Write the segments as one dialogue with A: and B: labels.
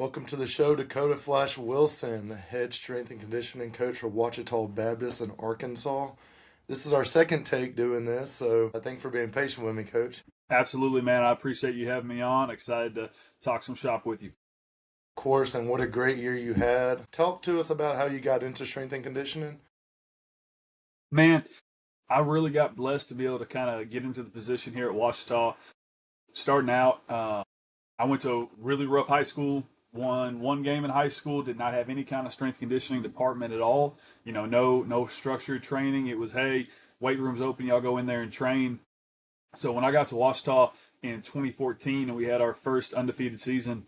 A: Welcome to the show, Dakota Flash Wilson, the head strength and conditioning coach for Ouachita Baptist in Arkansas. This is our second take doing this, so I thank you for being patient with me, Coach.
B: Absolutely, man. I appreciate you having me on. Excited to talk some shop with you.
A: Of course, and what a great year you had. Talk to us about how you got into strength and conditioning.
B: Man, I really got blessed to be able to kind of get into the position here at Ouachita. Starting out, I went to a really rough high school. Won one game in high school. Did not have any kind of strength conditioning department at all. No structured training. It was, hey, weight room's open. Y'all go in there and train. So when I got to Ouachita in 2014 and we had our first undefeated season,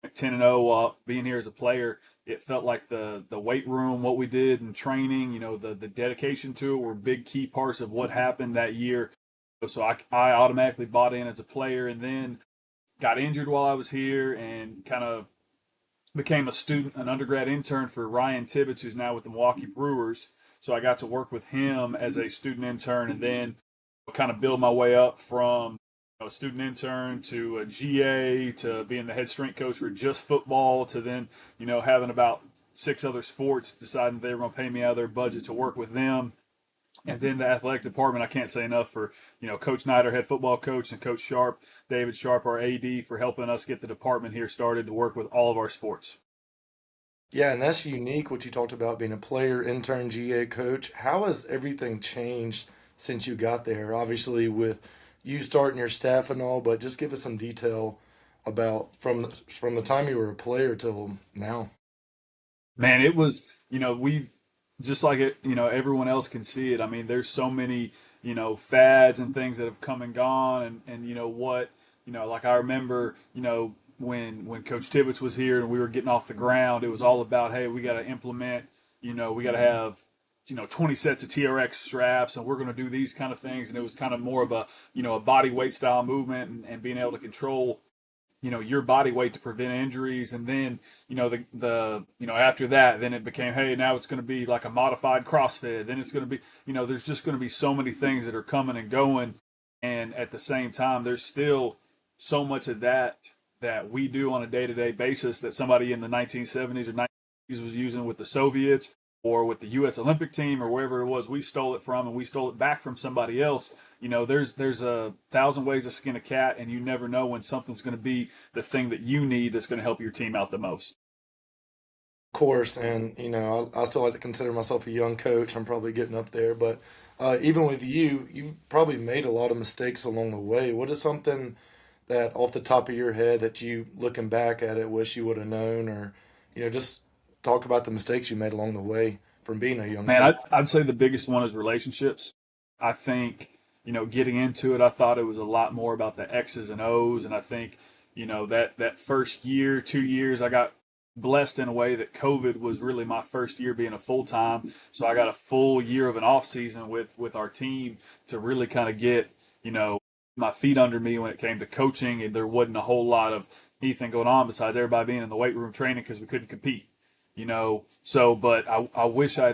B: 10-0, being here as a player, it felt like the weight room, what we did in training, the dedication to it were big key parts of what happened that year. So I automatically bought in as a player, and then got injured while I was here and kind of became a student, an undergrad intern for Ryan Tibbetts, who's now with the Milwaukee Brewers. So I got to work with him as a student intern, and then kind of build my way up from a student intern to a GA to being the head strength coach for just football to then, having about six other sports, deciding they were going to pay me out of their budget to work with them. And then the athletic department, I can't say enough for, Coach Snyder, head football coach, and Coach Sharp, David Sharp, our AD, for helping us get the department here started to work with all of our sports.
A: Yeah, and that's unique what you talked about being a player, intern, GA coach. How has everything changed since you got there? Obviously, with you starting your staff and all, but just give us some detail about from the time you were a player till now.
B: Man, it was, we've just like it, everyone else can see it. I mean, there's so many, fads and things that have come and gone, and like I remember, when Coach Tibbetts was here and we were getting off the ground, it was all about, hey, we got to implement, we got to have 20 sets of TRX straps, and we're going to do these kind of things. And it was kind of more of a, a body weight style movement, and being able to control, your body weight to prevent injuries. And then, after that, then it became, hey, now it's going to be like a modified CrossFit. Then it's going to be, there's just going to be so many things that are coming and going. And at the same time, there's still so much of that we do on a day-to-day basis that somebody in the 1970s or 90s was using with the Soviets or with the U.S. Olympic team or wherever it was we stole it from, and we stole it back from somebody else. There's a thousand ways to skin a cat, and you never know when something's going to be the thing that you need that's going to help your team out the most.
A: Course, and I still like to consider myself a young coach. I'm probably getting up there, but even with you, you've probably made a lot of mistakes along the way. What is something that off the top of your head that you looking back at it wish you would have known, or just talk about the mistakes you made along the way from being a young
B: Man,
A: coach?
B: I'd say the biggest one is relationships. I think, getting into it, I thought it was a lot more about the X's and O's. And I think, that first year, 2 years, I got blessed in a way that COVID was really my first year being a full time. So I got a full year of an off season with our team to really kind of get, my feet under me when it came to coaching. And there wasn't a whole lot of anything going on besides everybody being in the weight room training because we couldn't compete. But I wish I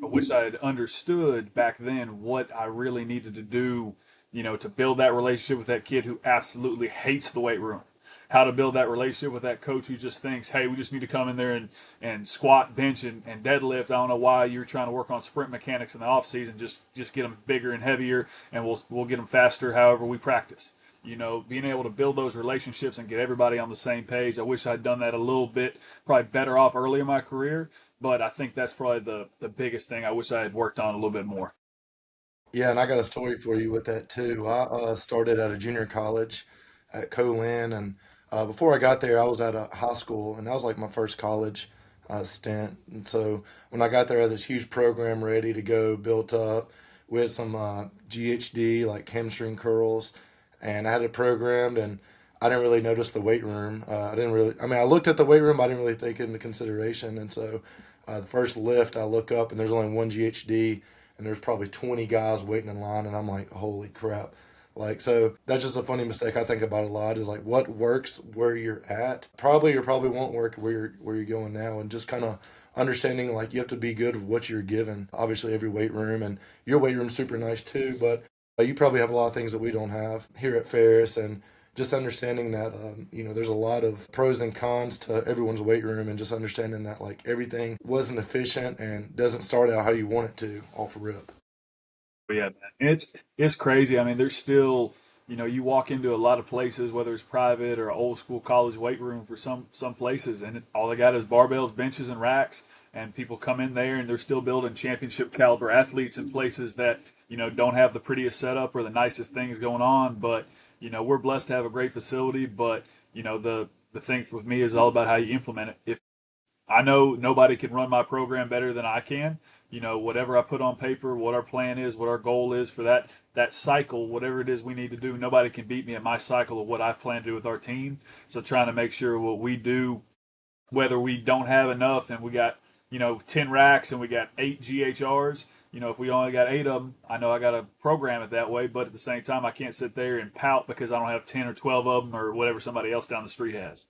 B: wish I had understood back then what I really needed to do, to build that relationship with that kid who absolutely hates the weight room. How to build that relationship with that coach who just thinks, hey, we just need to come in there and squat, bench, and deadlift. I don't know why you're trying to work on sprint mechanics in the off season. Just get them bigger and heavier, and we'll get them faster. However we practice. Being able to build those relationships and get everybody on the same page. I wish I'd done that a little bit, probably better off early in my career, but I think that's probably the biggest thing I wish I had worked on a little bit more.
A: Yeah, and I got a story for you with that too. I started at a junior college at Colin, and before I got there, I was at a high school, and that was like my first college stint. And so when I got there, I had this huge program ready to go, built up. We had some GHD, like hamstring curls, and I had it programmed, and I didn't really notice the weight room. I didn't really, I mean, I looked at the weight room, but I didn't really take it into consideration. And so the first lift, I look up, and there's only one GHD, and there's probably 20 guys waiting in line, and I'm like, holy crap. Like, so that's just a funny mistake I think about a lot is like what works where you're at probably or probably won't work where you're going now, and just kind of understanding like you have to be good with what you're given. Obviously, every weight room and your weight room's super nice too, but you probably have a lot of things that we don't have here at Ferris, and just understanding that there's a lot of pros and cons to everyone's weight room, and just understanding that like everything wasn't efficient and doesn't start out how you want it to off rip.
B: Yeah, man. It's crazy. I mean, there's still, you walk into a lot of places, whether it's private or old school college weight room for some places, and all they got is barbells, benches, and racks. And people come in there, and they're still building championship caliber athletes in places that don't have the prettiest setup or the nicest things going on. But we're blessed to have a great facility. But the thing with me is all about how you implement it. If I know nobody can run my program better than I can. Whatever I put on paper, what our plan is, what our goal is for that cycle, whatever it is we need to do, nobody can beat me at my cycle of what I plan to do with our team. So trying to make sure what we do, whether we don't have enough and we got 10 racks and we got 8 GHRs. If we only got 8 of them, I know I got to program it that way. But at the same time, I can't sit there and pout because I don't have 10 or 12 of them or whatever somebody else down the street has.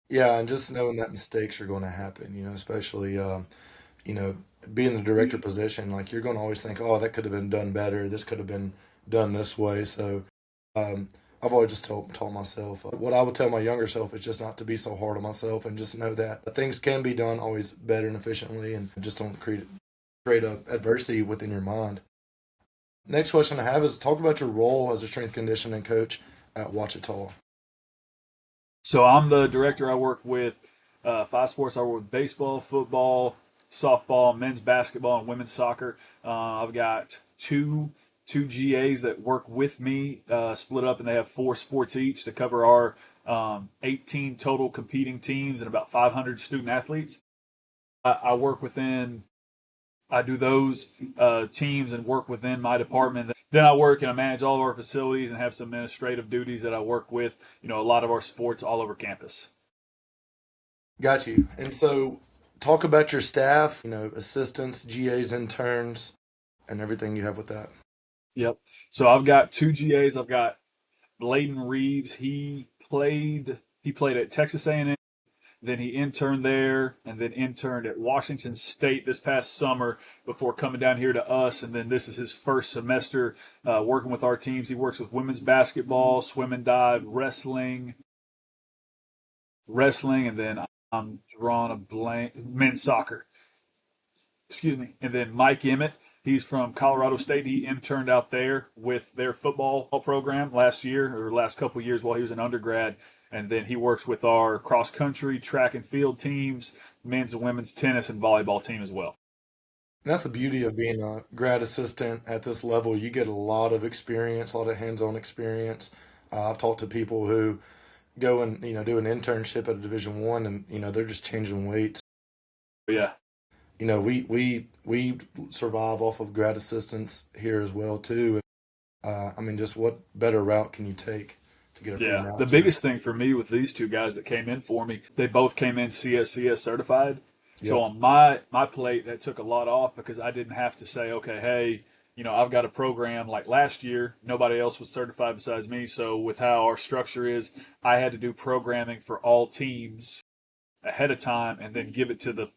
A: Yeah, and just knowing that mistakes are going to happen, especially you know, being the director position, like you're going to always think, oh, that could have been done better. This could have been done this way. So um, I've always just told myself what I would tell my younger self is just not to be so hard on myself, and just know that things can be done always better and efficiently, and just don't create a adversity within your mind. Next question I have is talk about your role as a strength conditioning coach at Ouachita.
B: So I'm the director. I work with 5 sports. I work with baseball, football, softball, men's basketball, and women's soccer. I've got two GAs that work with me, split up, and they have 4 sports each to cover our 18 total competing teams and about 500 student athletes. I work within I do those teams and work within my department. Then I work and I manage all of our facilities and have some administrative duties that I work with, a lot of our sports all over campus.
A: Got you. And so talk about your staff, assistants, GAs, interns, and everything you have with that.
B: Yep. So I've got 2 GAs. I've got Bladen Reeves. He played at Texas A&M. Then he interned there and then interned at Washington State this past summer before coming down here to us. And then this is his first semester working with our teams. He works with women's basketball, swim and dive, wrestling, and then I'm drawing a blank, men's soccer. Excuse me. And then Mike Emmett, he's from Colorado State. He interned out there with their football program last year or last couple of years while he was an undergrad. And then he works with our cross country, track and field teams, men's and women's tennis and volleyball team as well.
A: And that's the beauty of being a grad assistant at this level. You get a lot of experience, a lot of hands-on experience. I've talked to people who go and do an internship at a Division 1, and they're just changing weights.
B: Yeah.
A: We survive off of grad assistants here as well too. I mean, just what better route can you take to get a free
B: Yeah. The
A: master's?
B: biggest thing for me with these 2 guys that came in for me, they both came in CSCS certified. So
A: Yep.
B: on my plate, that took a lot off because I didn't have to say, okay, hey, I've got a program like last year. Nobody else was certified besides me. So with how our structure is, I had to do programming for all teams ahead of time and then give it to the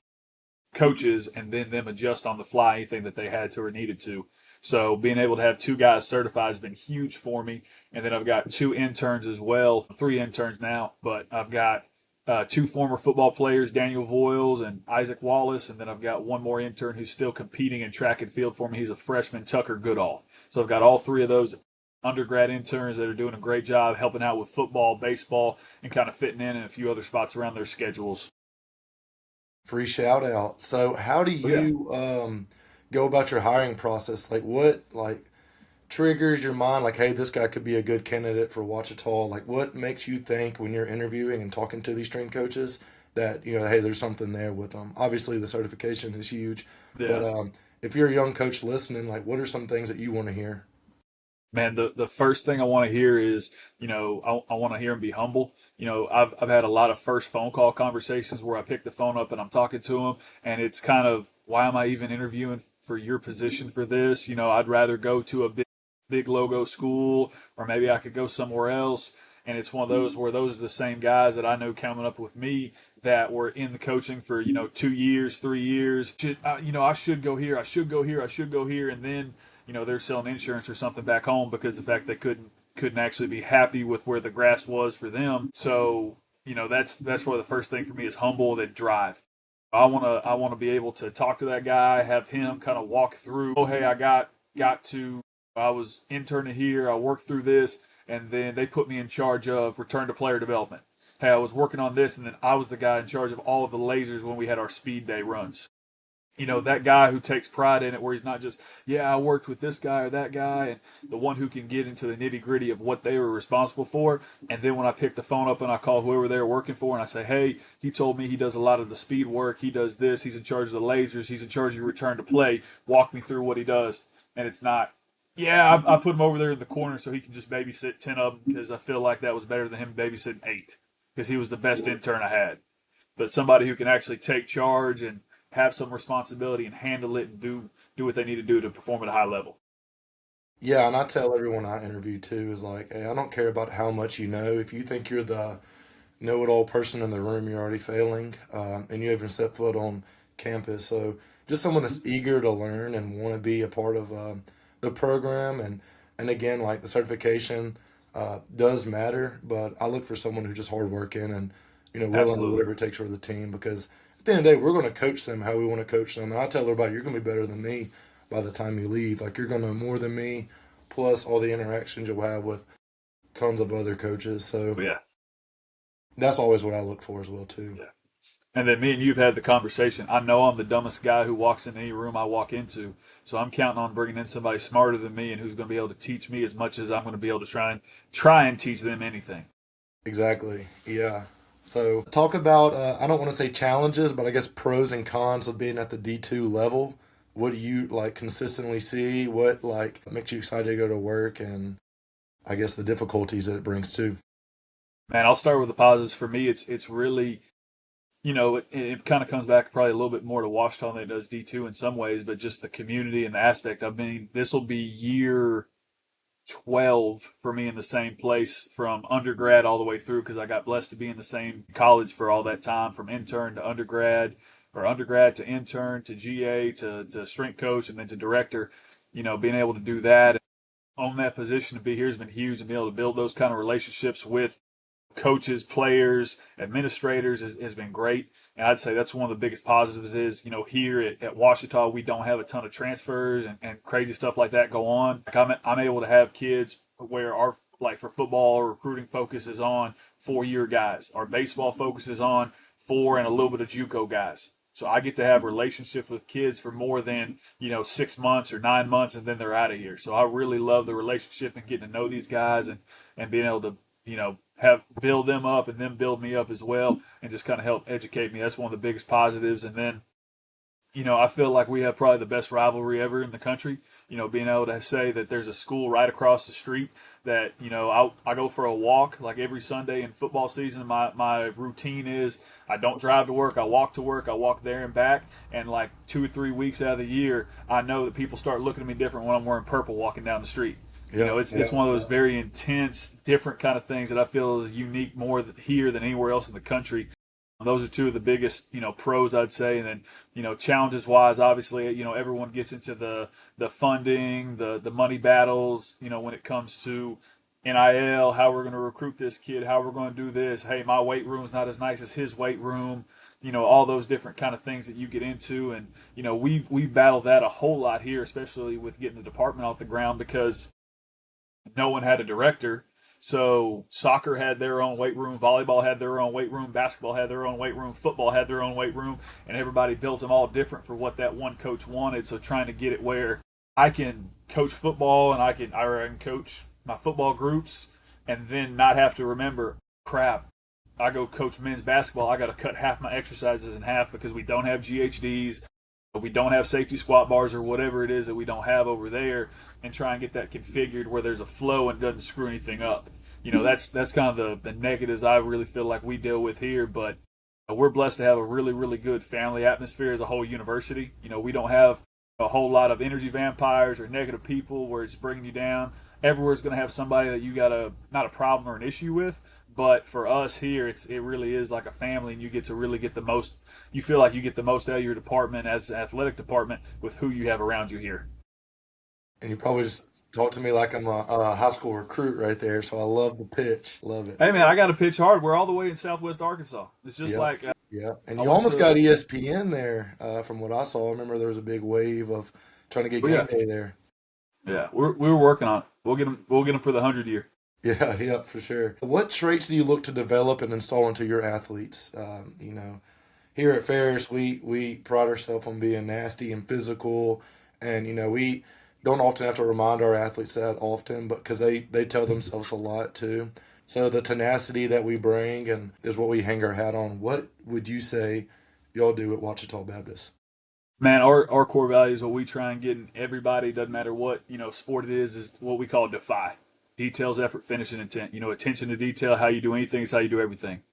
B: coaches and then them adjust on the fly anything that they had to or needed to. So being able to have 2 guys certified has been huge for me. And then I've got 2 interns as well, 3 interns now, but I've got 2 former football players, Daniel Voiles and Isaac Wallace, and then I've got one more intern who's still competing in track and field for me. He's a freshman, Tucker Goodall. So I've got all 3 of those undergrad interns that are doing a great job helping out with football, baseball, and kind of fitting in a few other spots around their schedules.
A: Free shout out. So how do
B: Oh yeah.
A: you go about your hiring process? Like what triggers your mind like, hey, this guy could be a good candidate for Ouachita? Like what makes you think when you're interviewing and talking to these strength coaches that, hey, there's something there with them? Obviously the certification is huge, but
B: Yeah.
A: if you're a young coach listening, like what are some things that you want to hear?
B: Man, the first thing I want to hear is, I want to hear him be humble. I've had a lot of first phone call conversations where I pick the phone up and I'm talking to him, and it's kind of, why am I even interviewing for your position for this? I'd rather go to a big logo school, or maybe I could go somewhere else. And it's one of those where those are the same guys that I know coming up with me that were in the coaching for 2 years, 3 years. I should go here, I should go here, I should go here, and then they're selling insurance or something back home because the fact they couldn't actually be happy with where the grass was for them. So, that's where the first thing for me is humble, then drive. I want to be able to talk to that guy, have him kind of walk through, oh hey, I was interning here, I worked through this, and then they put me in charge of return to player development. Hey, I was working on this, and then I was the guy in charge of all of the lasers when we had our speed day runs. That guy who takes pride in it, where he's not just, yeah, I worked with this guy or that guy, and the one who can get into the nitty gritty of what they were responsible for. And then when I pick the phone up and I call whoever they were working for and I say, hey, he told me he does a lot of the speed work, he does this, he's in charge of the lasers, he's in charge of your return to play, walk me through what he does. And it's not, yeah, I put him over there in the corner so he can just babysit 10 of them because I feel like that was better than him babysitting 8 because he was the best intern I had. But somebody who can actually take charge and have some responsibility and handle it and do what they need to do to perform at a high level.
A: Yeah, and I tell everyone I interview too is like, hey, I don't care about how much you know. If you think you're the know-it-all person in the room, you're already failing, and you haven't set foot on campus. So just someone that's eager to learn and want to be a part of the program, and again, like the certification does matter, but I look for someone who's just hardworking and willing to do
B: Absolutely.
A: whatever it takes for the team because at the end of the day, we're going to coach them how we want to coach them. And I tell everybody, you're going to be better than me by the time you leave. Like you're going to know more than me, plus all the interactions you'll have with tons of other coaches. So
B: Yeah.
A: that's always what I look for as well too.
B: Yeah. And then me and you've had the conversation. I know I'm the dumbest guy who walks in any room I walk into. So I'm counting on bringing in somebody smarter than me and who's going to be able to teach me as much as I'm going to be able to try and teach them anything.
A: Exactly. Yeah. So talk about I don't want to say challenges, but I guess pros and cons of being at the D2 level. What do you like consistently see? What like makes you excited to go to work and I guess the difficulties that it brings too.
B: Man, I'll start with the positives. For me, it's really, it kind of comes back probably a little bit more to Ouachita than it does D2 in some ways, but just the community and the aspect. I mean, this will be year 12 for me in the same place from undergrad all the way through because I got blessed to be in the same college for all that time from intern to undergrad or undergrad to intern to GA to strength coach and then to director. Being able to do that and own that position to be here has been huge and be able to build those kind of relationships with coaches, players, administrators has been great. And I'd say that's one of the biggest positives is, here at Ouachita, we don't have a ton of transfers and crazy stuff like that go on. Like I'm able to have kids where like for football, our recruiting focus is on 4-year guys. Our baseball focus is on 4 and a little bit of JUCO guys. So I get to have relationships with kids for more than, 6 months or 9 months and then they're out of here. So I really love the relationship and getting to know these guys and being able to have build them up and them build me up as well and just kind of help educate me. That's one of the biggest positives. And then, I feel like we have probably the best rivalry ever in the country. Being able to say that there's a school right across the street that, I go for a walk like every Sunday in football season. My routine is I don't drive to work. I walk to work. I walk there and back. And like 2 or 3 weeks out of the year, I know that people start looking at me different when I'm wearing purple walking down the street.
A: Yep.
B: It's one of those very intense, different kind of things that I feel is unique more here than anywhere else in the country. Those are two of the biggest, pros I'd say. And then, challenges wise, obviously, everyone gets into the funding, the money battles, when it comes to NIL, how we're going to recruit this kid, how we're going to do this. Hey, my weight room's not as nice as his weight room. All those different kind of things that you get into. And, we've battled that a whole lot here, especially with getting the department off the ground because no one had a director. So soccer had their own weight room, volleyball had their own weight room, basketball had their own weight room, football had their own weight room, and everybody built them all different for what that one coach wanted. So trying to get it where I can coach football and I can coach my football groups and then not have to remember, crap, I go coach men's basketball, I got to cut half my exercises in half because we don't have GHDs, we don't have safety squat bars or whatever it is that we don't have over there, and try and get that configured where there's a flow and doesn't screw anything up. That's kind of the negatives I really feel like we deal with here, but we're blessed to have a really, really good family atmosphere as a whole university. We don't have a whole lot of energy vampires or negative people where it's bringing you down. Everywhere's going to have somebody that you got not a problem or an issue with, but for us here, it really is like a family, and you get to really get the most. You feel like you get the most out of your department as an athletic department with who you have around you here.
A: And you probably just talk to me like I'm a high school recruit right there. So I love the pitch. Love it.
B: Hey man, I got to pitch hard. We're all the way in Southwest Arkansas. It's just
A: Yep.
B: like
A: Yep. And
B: I
A: you
B: went
A: almost
B: to.
A: got ESPN there from what I saw. I remember there was a big wave of trying to get
B: Oh
A: game
B: yeah,
A: day there.
B: yeah. We were working on it. We'll get them. We'll get them for the 100 year.
A: Yeah, yeah, for sure. What traits do you look to develop and install into your athletes? Here at Ferris, we pride ourselves on being nasty and physical, and we don't often have to remind our athletes that often, but because they tell themselves a lot too. So the tenacity that we bring and is what we hang our hat on. What would you say y'all do at Ouachita Baptist?
B: Man, our core values, what we try and get in everybody, doesn't matter what sport it is what we call defy. Details, effort, finish, and intent. Attention to detail. How you do anything is how you do everything.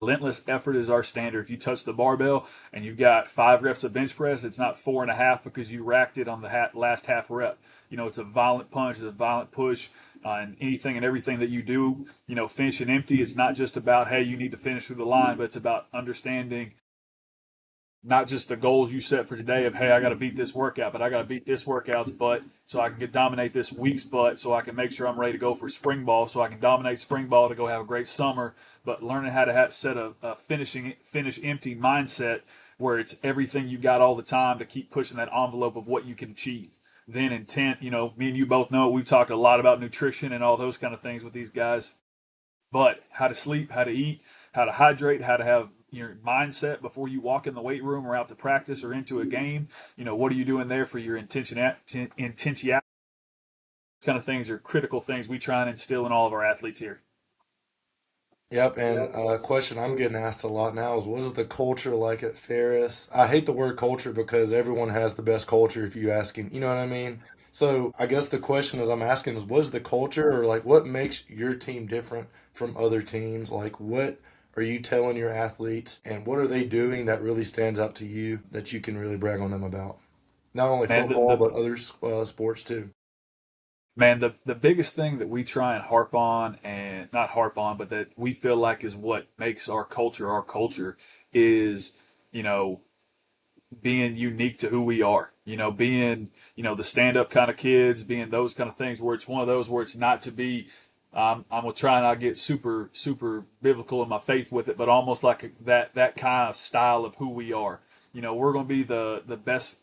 B: Relentless effort is our standard. If you touch the barbell and you've got 5 reps of bench press, it's not 4.5 because you racked it on the last half rep. It's a violent punch, it's a violent push, and anything and everything that you do, finishing empty. It's not just about, hey, you need to finish through the line, but it's about understanding not just the goals you set for today of, hey, I got to beat this workout, but I got to beat this workout's butt so I can dominate this week's butt so I can make sure I'm ready to go for spring ball so I can dominate spring ball to go have a great summer. But learning how to set a finish empty mindset where it's everything you got all the time to keep pushing that envelope of what you can achieve. Then intent, me and you both know we've talked a lot about nutrition and all those kind of things with these guys, but how to sleep, how to eat, how to hydrate, how to have your mindset before you walk in the weight room or out to practice or into a game. What are you doing there for your intentionality? Kind of things are critical things we try and instill in all of our athletes here.
A: Yep, and a question I'm getting asked a lot now is what is the culture like at Ferris? I hate the word culture because everyone has the best culture if you asking, you know what I mean? So I guess the question is I'm asking is what is the culture or like what makes your team different from other teams? Like what are you telling your athletes and what are they doing that really stands out to you that you can really brag on them about? Not only
B: Man,
A: football but other sports too.
B: the biggest thing that we try and harp on, and not harp on, but that we feel like is what makes our culture is, you know, being unique to who we are. Being, the stand up kind of kids, being those kind of things where it's one of those where it's not to be, I'm going to try and not get super, super biblical in my faith with it, but almost like that kind of style of who we are. We're going to be the best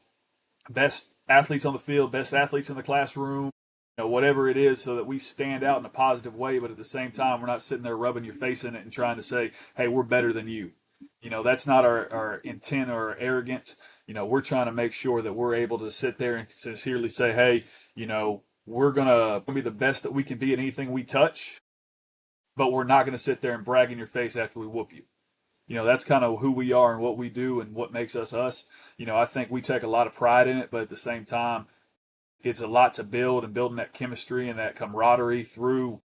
B: athletes on the field, best athletes in the classroom, whatever it is, so that we stand out in a positive way. But at the same time, we're not sitting there rubbing your face in it and trying to say, hey, we're better than you. That's not our intent or our arrogance. We're trying to make sure that we're able to sit there and sincerely say, hey, we're going to be the best that we can be in anything we touch, but we're not going to sit there and brag in your face after we whoop you. That's kind of who we are and what we do and what makes us us. I think we take a lot of pride in it, but at the same time, it's a lot to build and building that chemistry and that camaraderie through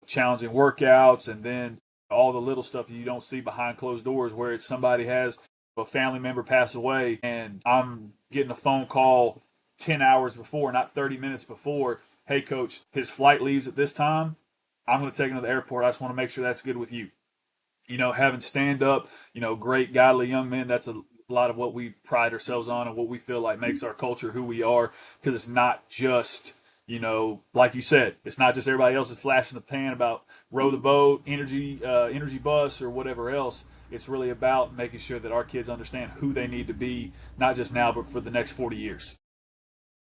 B: challenging workouts and then all the little stuff you don't see behind closed doors where it's somebody has a family member pass away and I'm getting a phone call 10 hours before, not 30 minutes before. Hey, coach, his flight leaves at this time. I'm going to take him to the airport. I just want to make sure that's good with you. Having stand up, great godly young men. That's a lot of what we pride ourselves on and what we feel like makes our culture who we are. Because it's not just, like you said, it's not just everybody else's flash in the pan about row the boat, energy bus, or whatever else. It's really about making sure that our kids understand who they need to be, not just now, but for the next 40 years.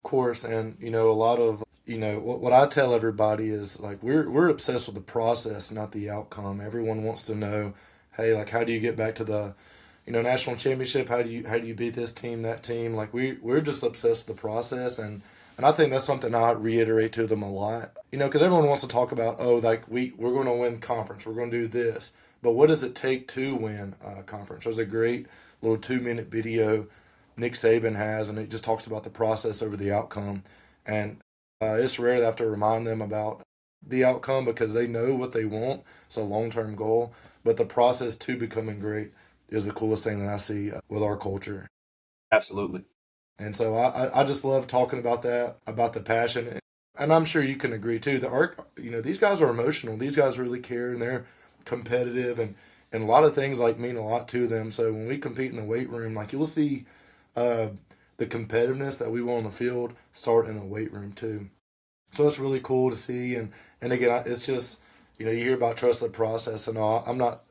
A: Course, and a lot of what I tell everybody is like we're obsessed with the process, not the outcome. Everyone wants to know, hey, like how do you get back to the national championship? How do you beat this team, that team? Like we're just obsessed with the process, and I think that's something I reiterate to them a lot. Because everyone wants to talk about, oh, like we're going to win conference, we're going to do this, but what does it take to win conference? There's a great little 2 minute video Nick Saban has, and it just talks about the process over the outcome. And it's rare that I have to remind them about the outcome because they know what they want. It's a long term goal, but the process to becoming great is the coolest thing that I see with our culture.
B: Absolutely.
A: And so I just love talking about that, about the passion. And I'm sure you can agree too. The art, these guys are emotional. These guys really care and they're competitive and a lot of things like mean a lot to them. So when we compete in the weight room, like you'll see uh, the competitiveness that we want on the field start in the weight room too. So it's really cool to see. And again, it's just, you hear about trust the process and all. I'm not,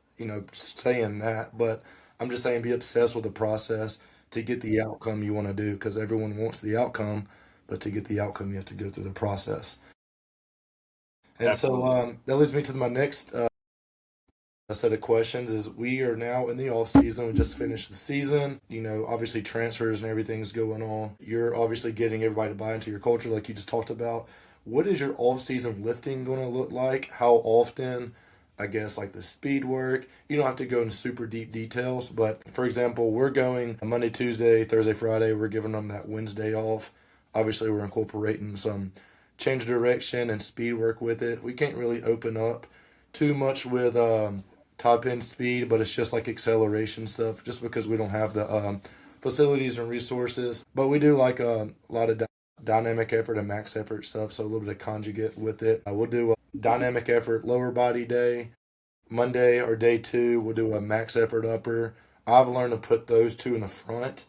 A: saying that, but I'm just saying be obsessed with the process to get the outcome you want to do because everyone wants the outcome, but to get the outcome, you have to go through the process. And so
B: Absolutely.
A: that leads me to my next set of questions is we are now in the off season. We just finished the season. Obviously transfers and everything's going on. You're obviously getting everybody to buy into your culture like you just talked about. What is your off season lifting going to look like? How often? I guess like the speed work. You don't have to go into super deep details, but for example, we're going Monday, Tuesday, Thursday, Friday. We're giving them that Wednesday off. Obviously, we're incorporating some change of direction and speed work with it. We can't really open up too much with top end speed, but it's just like acceleration stuff, just because we don't have the facilities and resources. But we do like a lot of dynamic effort and max effort stuff, so a little bit of conjugate with it. We'll do a dynamic effort lower body day. Monday or day two, we'll do a max effort upper. I've learned to put those two in the front.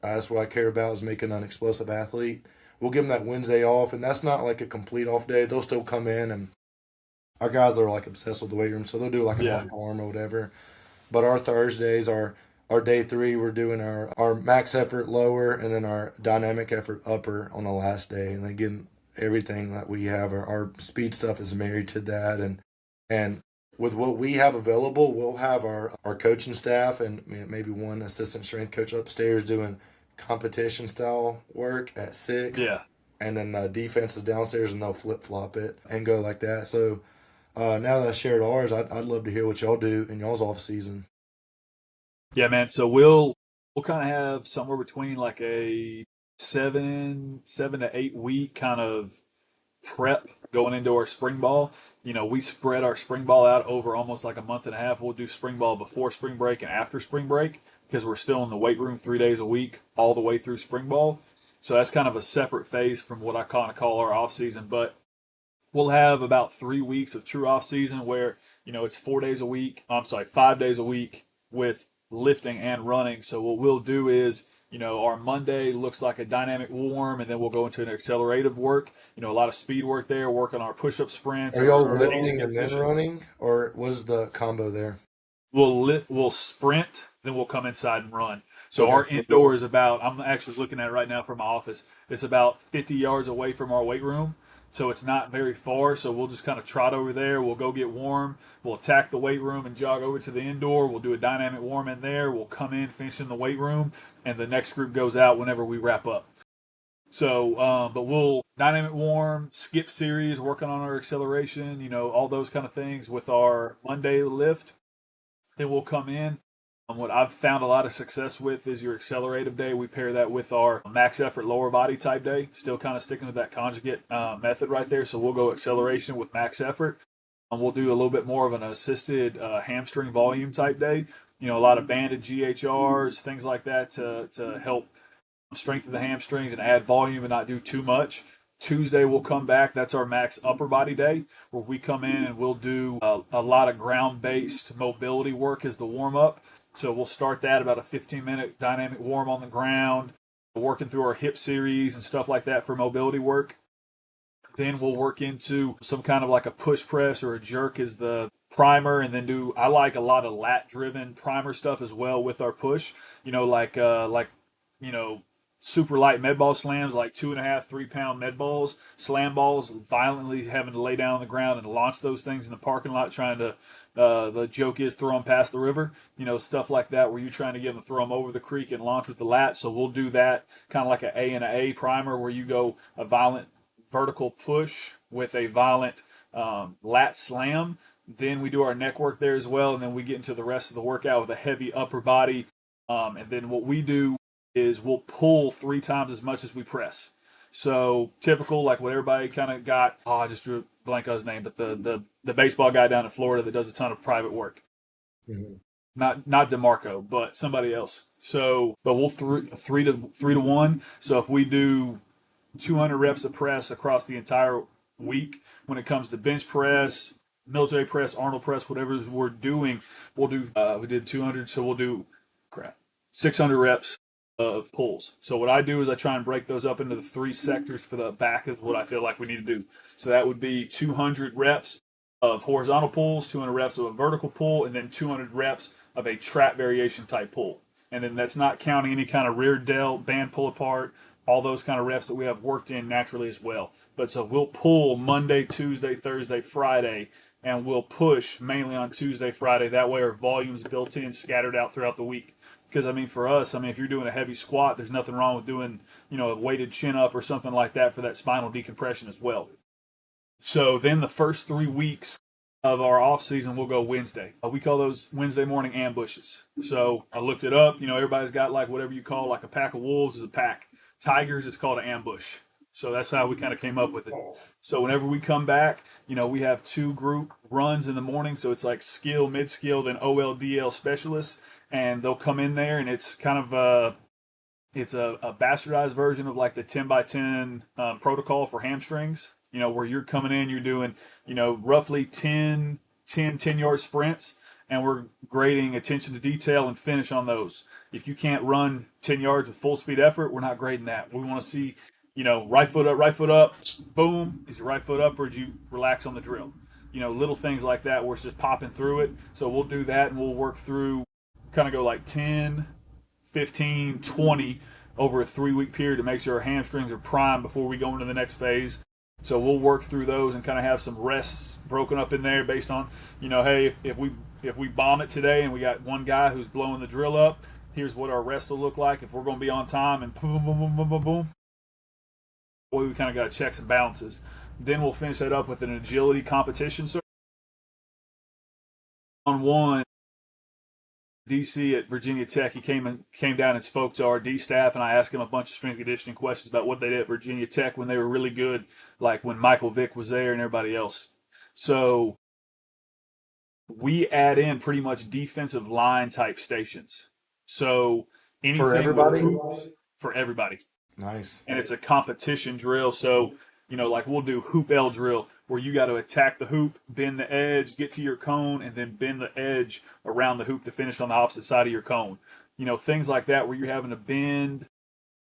A: That's what I care about is making an explosive athlete. We'll give them that Wednesday off, and that's not like a complete off day. They'll still come in, and our guys are like obsessed with the weight room, so they'll do like an
B: Yeah.
A: off arm or whatever. But our Thursdays are our day three. We're doing our max effort lower and then our dynamic effort upper on the last day. And again, everything that we have, our speed stuff is married to that. And with what we have available, we'll have our coaching staff and maybe one assistant strength coach upstairs doing competition style work at 6.
B: Yeah.
A: And then the defense is downstairs and they'll flip flop it and go like that. So now that I shared ours, I'd love to hear what y'all do in y'all's off season.
B: Yeah, man. So we'll kind of have somewhere between like a 7 to 8 week kind of prep going into our spring ball. We spread our spring ball out over almost like a month and a half. We'll do spring ball before spring break and after spring break because we're still in the weight room 3 days a week all the way through spring ball. So that's kind of a separate phase from what I kind of call our off season. But we'll have about 3 weeks of true off season where it's 4 days a week. I'm sorry, 5 days a week with lifting and running. So what we'll do is our Monday looks like a dynamic warm, and then we'll go into an accelerative work. A lot of speed work there, working our push-up sprints,
A: Are
B: our,
A: y'all
B: our
A: lifting
B: ACL
A: and then
B: positions.
A: running, or what is the combo there?
B: We'll sprint, then we'll come inside and run. So
A: Okay.
B: our indoor is about, I'm actually looking at it right now from my office. It's about 50 yards away from our weight room. So it's not very far. So we'll just kind of trot over there. We'll go get warm. We'll attack the weight room and jog over to the indoor. We'll do a dynamic warm in there. We'll come in, finish in the weight room, and the next group goes out whenever we wrap up. So, but we'll dynamic warm, skip series, working on our acceleration, all those kind of things with our Monday lift. Then we'll come in. What I've found a lot of success with is your accelerative day. We pair that with our max effort lower body type day. Still kind of sticking with that conjugate method right there. So we'll go acceleration with max effort. We'll do a little bit more of an assisted hamstring volume type day. A lot of banded GHRs, things like that to help strengthen the hamstrings and add volume and not do too much. Tuesday we'll come back. That's our max upper body day where we come in and we'll do a lot of ground based mobility work as the warm up. So we'll start that about a 15-minute dynamic warm on the ground, working through our hip series and stuff like that for mobility work. Then we'll work into some kind of like a push press or a jerk as the primer, and then I like a lot of lat driven primer stuff as well with our push. Like you know super light med ball slams, like 2.5, 3 pound med balls, slam balls, violently having to lay down on the ground and launch those things in the parking lot, trying to. The joke is throw them past the river, stuff like that, where you're trying to get them to throw them over the creek and launch with the lat. So we'll do that kind of like an A and a A primer, where you go a violent vertical push with a violent lat slam. Then we do our neck work there as well, and then we get into the rest of the workout with a heavy upper body. And then what we do is we'll pull 3 times as much as we press. So typical, like what everybody kind of got. Oh, I just drew a blank on his name, but the baseball guy down in Florida that does a ton of private work.
A: Hmm.
B: Not Demarco, but somebody else. So, but we'll three to one. So if we do 200 reps of press across the entire week. When it comes to bench press, military press, Arnold press, whatever we're doing, we'll do. We did 200, so we'll do 600 reps of pulls. So what I do is I try and break those up into the three sectors for the back of what I feel like we need to do. So that would be 200 reps of horizontal pulls, 200 reps of a vertical pull, and then 200 reps of a trap variation type pull. And then that's not counting any kind of rear delt, band pull apart, all those kind of reps that we have worked in naturally as well. But so we'll pull Monday, Tuesday, Thursday, Friday, and we'll push mainly on Tuesday, Friday. That way our volume's built in, scattered out throughout the week. Because I mean, for us, I mean, if you're doing a heavy squat, there's nothing wrong with doing, a weighted chin up or something like that for that spinal decompression as well. So then the first 3 weeks of our off season, we'll go Wednesday. We call those Wednesday morning ambushes. So I looked it up. Everybody's got like whatever you call like a pack of wolves is a pack. Tigers is called an ambush. So that's how we kind of came up with it. So whenever we come back, we have 2 group runs in the morning. So it's like skill, mid skill, then OLDL specialists, and they'll come in there, and it's kind of it's a bastardized version of like the 10 by 10 protocol for hamstrings, where you're coming in, you're doing, roughly 10-yard sprints, and we're grading attention to detail and finish on those. If you can't run 10 yards with full speed effort, we're not grading that. We want to see, right foot up, boom. Is your right foot up, or did you relax on the drill? Little things like that where it's just popping through it. So we'll do that, and we'll work through, kind of go like 10, 15, 20 over a 3-week period to make sure our hamstrings are primed before we go into the next phase. So we'll work through those and kind of have some rests broken up in there based on, hey, if we bomb it today and we got one guy who's blowing the drill up, here's what our rest will look like. If we're going to be on time and boom, boom, boom, boom, boom, boom, boy, we kind of got checks and balances. Then we'll finish that up with an agility competition. So on one, DC at Virginia Tech, he came down and spoke to our D staff, and I asked him a bunch of strength conditioning questions about what they did at Virginia Tech when they were really good, like when Michael Vick was there and everybody else. So we add in pretty much defensive line type stations. So
A: For
B: anything with
A: everybody?
B: hoops for everybody,
A: Nice.
B: and it's a competition drill. So, like we'll do hoop L drill where you got to attack the hoop, bend the edge, get to your cone, and then bend the edge around the hoop to finish on the opposite side of your cone. Things like that where you're having to bend,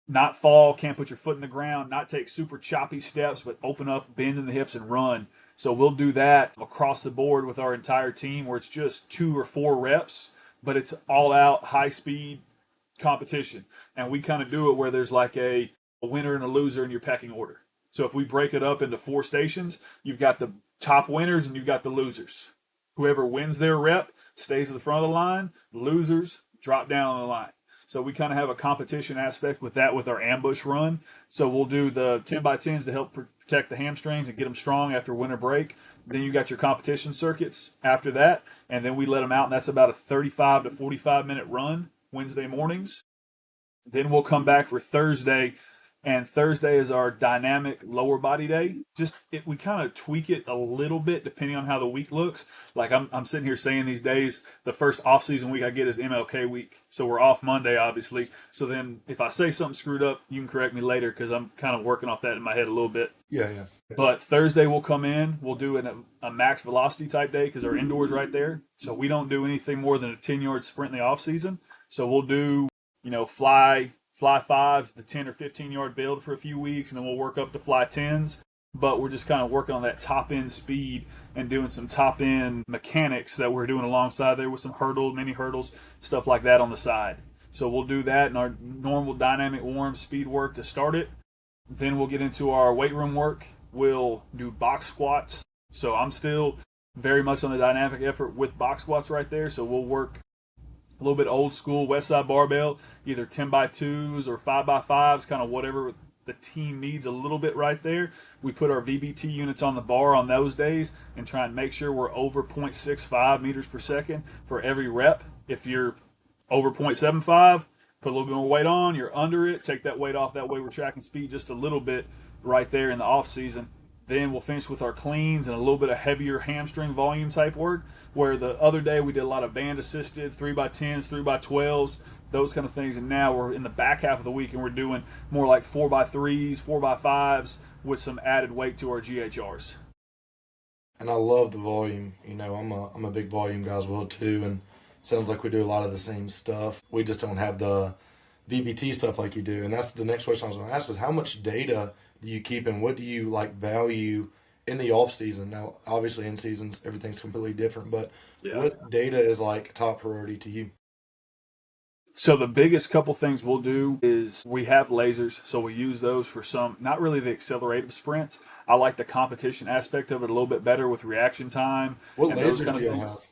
B: not fall, can't put your foot in the ground, not take super choppy steps, but open up, bend in the hips, and run. So we'll do that across the board with our entire team where it's just 2 or 4 reps, but it's all out, high speed competition. And we kind of do it where there's like a winner and a loser in your pecking order. So if we break it up into 4 stations, you've got the top winners and you've got the losers. Whoever wins their rep stays at the front of the line. Losers drop down on the line. So we kind of have a competition aspect with that with our ambush run. So we'll do the 10 by 10s to help protect the hamstrings and get them strong after winter break. Then you got your competition circuits after that, and then we let them out, and that's about a 35 to 45-minute run Wednesday mornings. Then we'll come back for Thursday, and Thursday is our dynamic lower body day. We kind of tweak it a little bit depending on how the week looks. Like I'm sitting here saying these days, the first off season week I get is MLK week, so we're off Monday, obviously. So then if I say something screwed up, you can correct me later because I'm kind of working off that in my head a little bit.
A: Yeah, yeah.
B: But Thursday we'll come in, we'll do a max velocity type day because our indoor's right there. So we don't do anything more than a 10-yard sprint in the off season. So we'll do, fly 5, the 10 or 15-yard build for a few weeks, and then we'll work up to fly 10s. But we're just kind of working on that top end speed and doing some top end mechanics that we're doing alongside there with some hurdles, mini hurdles, stuff like that on the side. So we'll do that in our normal dynamic warm speed work to start it. Then we'll get into our weight room work. We'll do box squats. So I'm still very much on the dynamic effort with box squats right there. So we'll work a little bit old school West Side barbell, either 10 by 2s or 5 by 5s, kind of whatever the team needs a little bit right there. We put our VBT units on the bar on those days and try and make sure we're over 0.65 meters per second for every rep. If you're over 0.75, put a little bit more weight on. You're under it, take that weight off. That way we're tracking speed just a little bit right there in the off season. Then we'll finish with our cleans and a little bit of heavier hamstring volume type work, where the other day we did a lot of band assisted 3x10s, 3x12s, those kind of things. And now we're in the back half of the week and we're doing more like 4x3s, 4x5s with some added weight to our GHRs.
A: And I love the volume. I'm a big volume guy as well too, and sounds like we do a lot of the same stuff. We just don't have the VBT stuff like you do. And that's the next question I was going to ask is how much data do you keep and what do you like value in the off season? Now, obviously in seasons, everything's completely different, but
B: Yeah.
A: what data is like top priority to you?
B: So the biggest couple things we'll do is we have lasers, so we use those for some, not really the accelerative sprints. I like the competition aspect of it a little bit better with reaction time
A: What
B: and those
A: lasers
B: kind
A: do
B: of
A: y'all
B: things.
A: have?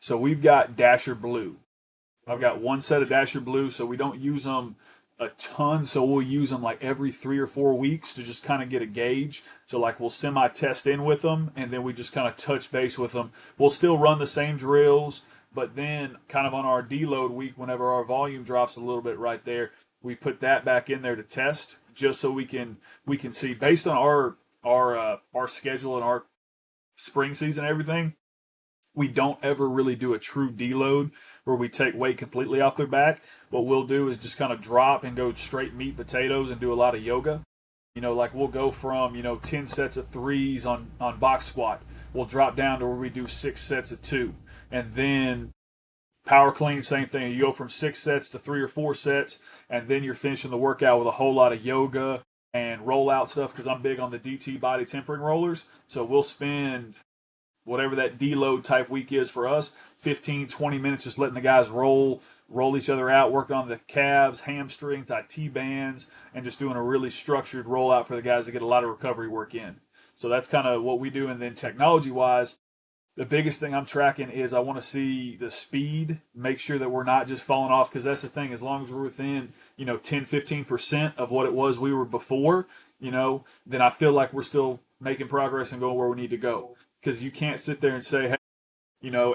B: So we've got Dasher Blue. I've got one set of Dasher Blue, so we don't use them a ton. So we'll use them like every 3 or 4 weeks to just kind of get a gauge. So like we'll semi test in with them, and then we just kind of touch base with them. We'll still run the same drills, but then kind of on our deload week, whenever our volume drops a little bit right there, we put that back in there to test, just so we can see based on our schedule and our spring season and everything. We don't ever really do a true deload where we take weight completely off their back. What we'll do is just kind of drop and go straight meat potatoes and do a lot of yoga. Like we'll go from 10 sets of threes on box squat. We'll drop down to where we do 6 sets of two, and then power clean, same thing. You go from 6 sets to 3 or 4 sets, and then you're finishing the workout with a whole lot of yoga and rollout stuff because I'm big on the DT body tempering rollers. So we'll spend whatever that deload type week is for us, 15, 20 minutes just letting the guys roll each other out, working on the calves, hamstrings, IT bands, and just doing a really structured rollout for the guys to get a lot of recovery work in. So that's kind of what we do. And then technology wise, the biggest thing I'm tracking is I want to see the speed, make sure that we're not just falling off because that's the thing. As long as we're within, 10, 15% of what it was we were before, then I feel like we're still making progress and going where we need to go. Because you can't sit there and say, hey,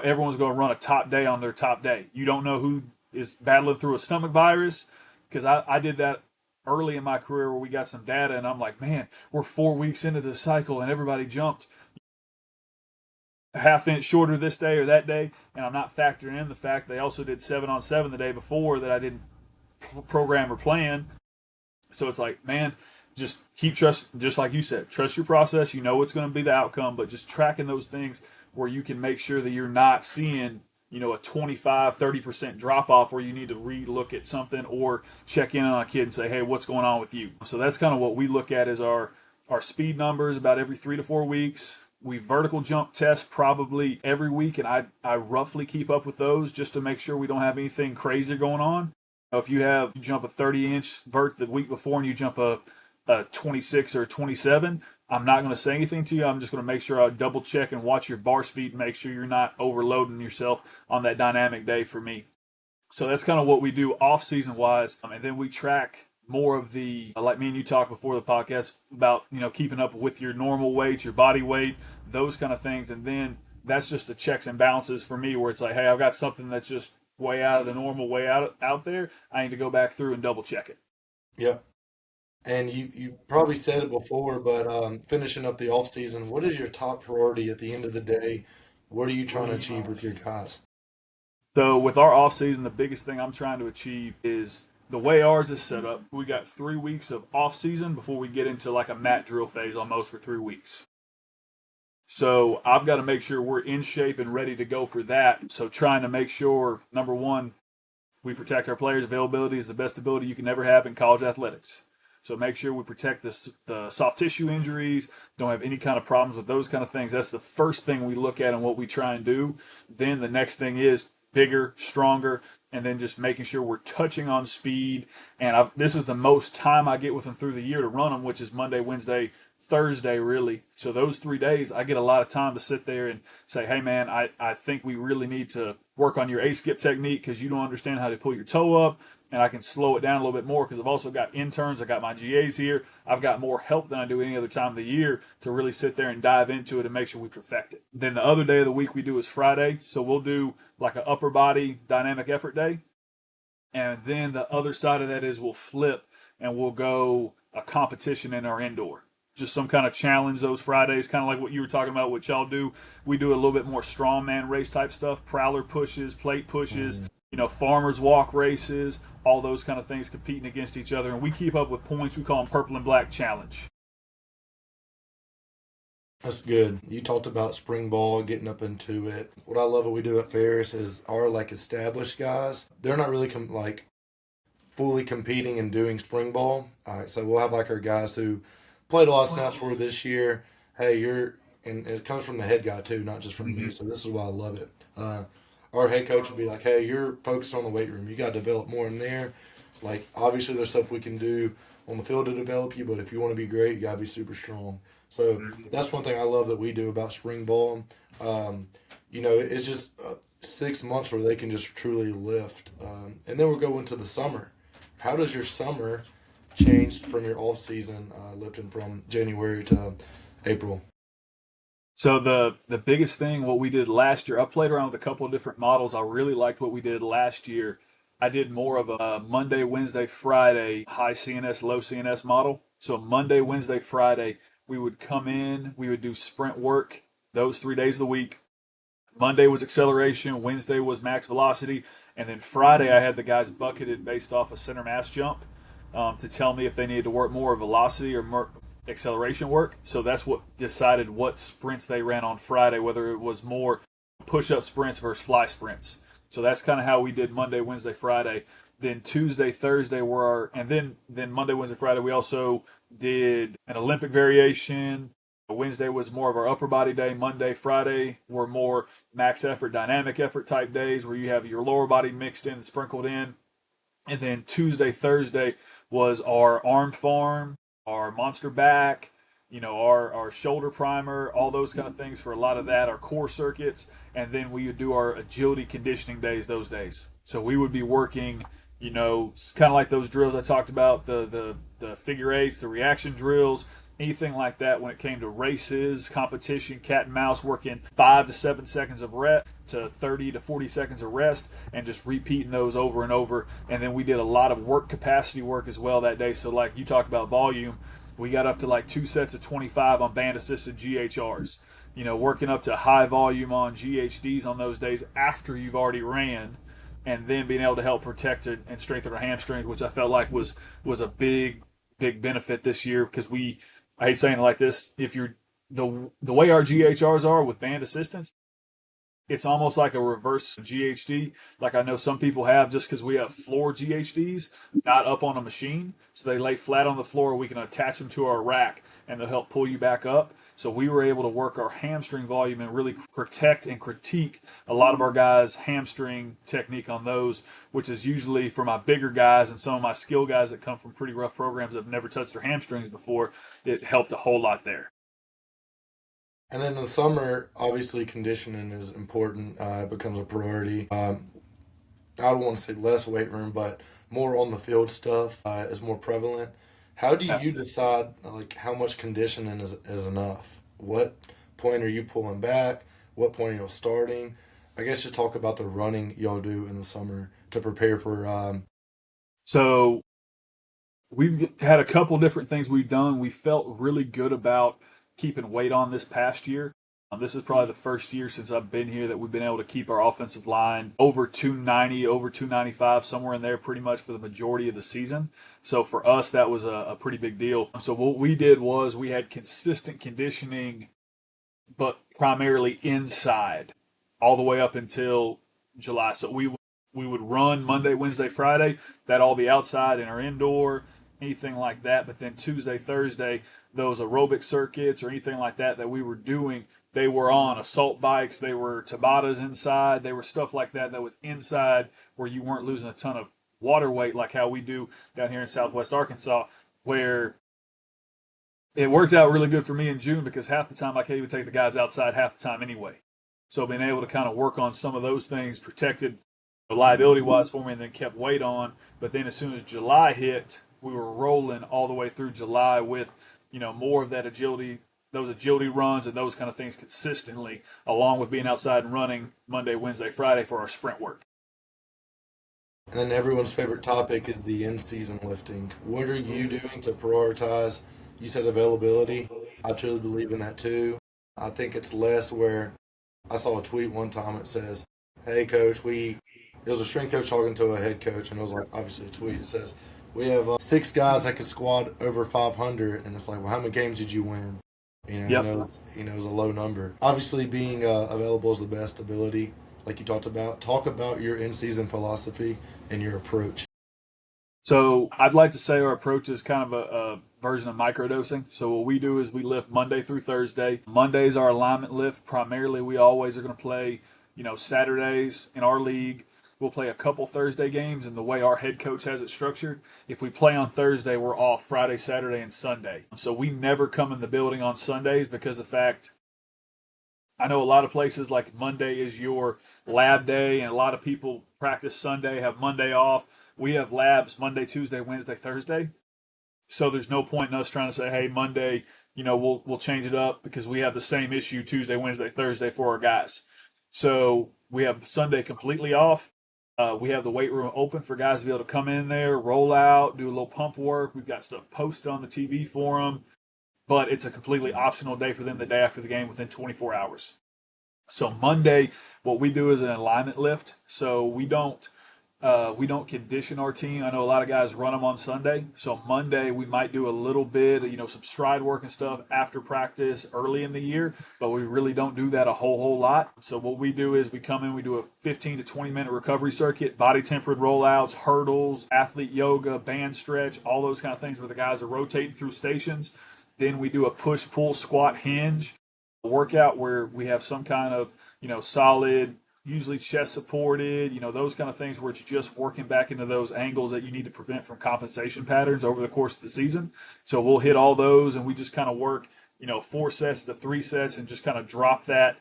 B: everyone's going to run a top day on their top day. You don't know who is battling through a stomach virus. Because I did that early in my career where we got some data and I'm like, man, we're 4 weeks into the cycle and everybody jumped a half inch shorter this day or that day, and I'm not factoring in the fact they also did 7-on-7 the day before that I didn't program or plan. So it's like, man, just keep trust, just like you said, trust your process. You know what's going to be the outcome, but just tracking those things where you can make sure that you're not seeing a 25-30% drop off where you need to re-look at something or check in on a kid and say, hey, what's going on with you? So that's kind of what we look at as our speed numbers about every 3 to 4 weeks. We vertical jump test probably every week, and I roughly keep up with those just to make sure we don't have anything crazy going on. If you jump a 30-inch vert the week before and you jump a 26 or a 27, I'm not going to say anything to you. I'm just going to make sure I double check and watch your bar speed and make sure you're not overloading yourself on that dynamic day for me. So that's kind of what we do off season wise. And then we track more of the, like me and you talked before the podcast about, keeping up with your normal weight, your body weight, those kind of things. And then that's just the checks and balances for me where it's like, hey, I've got something that's just way out of the normal way out there. I need to go back through and double check it.
A: Yep. And you probably said it before, but finishing up the off season, what is your top priority at the end of the day? What are you trying to achieve with your guys?
B: So with our off season, the biggest thing I'm trying to achieve is the way ours is set up. We got 3 weeks of off season before we get into like a mat drill phase almost for 3 weeks. So I've got to make sure we're in shape and ready to go for that. So trying to make sure, number one, we protect our players. Availability is the best ability you can ever have in college athletics. So make sure we protect the soft tissue injuries, don't have any kind of problems with those kind of things. That's the first thing we look at and what we try and do. Then the next thing is bigger, stronger, and then just making sure we're touching on speed. And this is the most time I get with them through the year to run them, which is Monday, Wednesday, Thursday, really. So those 3 days, I get a lot of time to sit there and say, hey, man, I think we really need to work on your A-skip technique because you don't understand how to pull your toe up. And I can slow it down a little bit more because I've also got interns. I got my GAs here. I've got more help than I do any other time of the year to really sit there and dive into it and make sure we perfect it. Then the other day of the week we do is Friday. So we'll do like an upper body dynamic effort day. And then the other side of that is we'll flip and we'll go a competition in our indoor. Just some kind of challenge those Fridays, kind of like what you were talking about, what y'all do. We do a little bit more strongman race type stuff, prowler pushes, plate pushes,
A: Mhm.
B: farmers walk races, all those kind of things competing against each other. And we keep up with points. We call them purple and black challenge.
A: That's good. You talked about spring ball, getting up into it. What I love what we do at Ferris is our like established guys. They're not really like fully competing and doing spring ball. So we'll have like our guys who played a lot of snaps for this year. Hey, and it comes from the head guy too, not just from me.
B: Mm-hmm.
A: So this is why I love it. Our head coach will be like, hey, you're focused on the weight room. You got to develop more in there. Like, obviously, there's stuff we can do on the field to develop you, but if you want to be great, you got to be super strong. So that's one thing I love that we do about spring ball. Um, it's just 6 months where they can just truly lift. And then we'll go into the summer. How does your summer change from your off season lifting from January to April?
B: So the biggest thing, what we did last year, I played around with a couple of different models. I really liked what we did last year. I did more of a Monday, Wednesday, Friday high CNS, low CNS model. So Monday, Wednesday, Friday, we would come in, we would do sprint work those 3 days of the week. Monday was acceleration, Wednesday was max velocity, and then Friday I had the guys bucketed based off a center mass jump to tell me if they needed to work more velocity or more acceleration work. So that's what decided what sprints they ran on Friday, whether it was more push-up sprints versus fly sprints. So that's kind of how we did Monday, Wednesday, Friday. Then Tuesday, Thursday were our, and then Monday, Wednesday, Friday we also did an Olympic variation. Wednesday was more of our upper body day. Monday, Friday were more max effort, dynamic effort type days where you have your lower body mixed in, sprinkled in. And then Tuesday, Thursday was our arm farm, our monster back, our shoulder primer, all those kind of things for a lot of that, our core circuits. And then we would do our agility conditioning days those days. So we would be working, kind of like those drills I talked about, the figure eights, the reaction drills, anything like that when it came to races, competition, cat and mouse, working 5 to 7 seconds of rest to 30 to 40 seconds of rest and just repeating those over and over. And then we did a lot of work capacity work as well that day. So like you talked about volume, we got up to like 2 sets of 25 on band assisted GHRs. Working up to high volume on GHDs on those days after you've already ran, and then being able to help protect and strengthen our hamstrings, which I felt like was a big benefit this year because I hate saying it like this, if you're the way our GHRs are with band assistance, it's almost like a reverse GHD. Like I know some people have just because we have floor GHDs, not up on a machine. So they lay flat on the floor. We can attach them to our rack and they'll help pull you back up. So we were able to work our hamstring volume and really protect and critique a lot of our guys' hamstring technique on those, which is usually for my bigger guys and some of my skill guys that come from pretty rough programs that have never touched their hamstrings before. It helped a whole lot there.
A: And then in the summer, obviously, conditioning is important. It becomes a priority. I don't want to say less weight room, but more on the field stuff is more prevalent. How do you
B: Absolutely.
A: decide like how much conditioning is enough? What point are you pulling back? What point are you starting? I guess just talk about the running y'all do in the summer to prepare for.
B: So we've had a couple different things we've done. We felt really good about keeping weight on this past year. This is probably the first year since I've been here that we've been able to keep our offensive line over 290, over 295, somewhere in there pretty much for the majority of the season. So for us, that was a pretty big deal. So what we did was we had consistent conditioning, but primarily inside all the way up until July. So we would run Monday, Wednesday, Friday. That'd all be outside in our indoor, anything like that. But then Tuesday, Thursday, those aerobic circuits or anything like that we were doing, they were on assault bikes. They were Tabatas inside. They were stuff like that was inside where you weren't losing a ton of water weight like how we do down here in Southwest Arkansas, where it worked out really good for me in June because half the time I can't even take the guys outside half the time anyway. So being able to kind of work on some of those things protected liability wise for me and then kept weight on. But then as soon as July hit, we were rolling all the way through July with, more of that agility, those agility runs and those kind of things consistently, along with being outside and running Monday, Wednesday, Friday for our sprint work.
A: And then everyone's favorite topic is the in-season lifting. What are you doing to prioritize? You said availability. I truly believe in that too. I think it's less where I saw a tweet one time. It says, "Hey, coach, we." It was a strength coach talking to a head coach, and it was like obviously a tweet. It says, "We have 6 guys that could squat over 500," and it's like, "Well, how many games did you win?"
B: Yep.
A: It was a low number. Obviously, being available is the best ability, like you talked about. Talk about your in-season philosophy and your approach.
B: So I'd like to say our approach is kind of a version of microdosing. So what we do is we lift Monday through Thursday. Monday's our alignment lift. Primarily, we always are going to play, Saturdays in our league. We'll play a couple Thursday games, and the way our head coach has it structured, if we play on Thursday, we're off Friday, Saturday, and Sunday. So we never come in the building on Sundays because of the fact I know a lot of places like Monday is your lab day, and a lot of people practice Sunday, have Monday off. We have labs Monday, Tuesday, Wednesday, Thursday. So there's no point in us trying to say, hey, Monday, we'll change it up because we have the same issue Tuesday, Wednesday, Thursday for our guys. So we have Sunday completely off. We have the weight room open for guys to be able to come in there, roll out, do a little pump work. We've got stuff posted on the TV for them, but it's a completely optional day for them the day after the game within 24 hours. So Monday, what we do is an alignment lift. So we don't condition our team. I know a lot of guys run them on Sunday. So Monday we might do a little bit, some stride work and stuff after practice early in the year, but we really don't do that a whole lot. So what we do is we come in, we do a 15 to 20 minute recovery circuit, body tempered rollouts, hurdles, athlete yoga, band stretch, all those kind of things where the guys are rotating through stations. Then we do a push pull squat hinge workout where we have some kind of solid, usually chest supported, those kind of things where it's just working back into those angles that you need to prevent from compensation patterns over the course of the season. So we'll hit all those, and we just kind of work 4 sets to 3 sets and just kind of drop that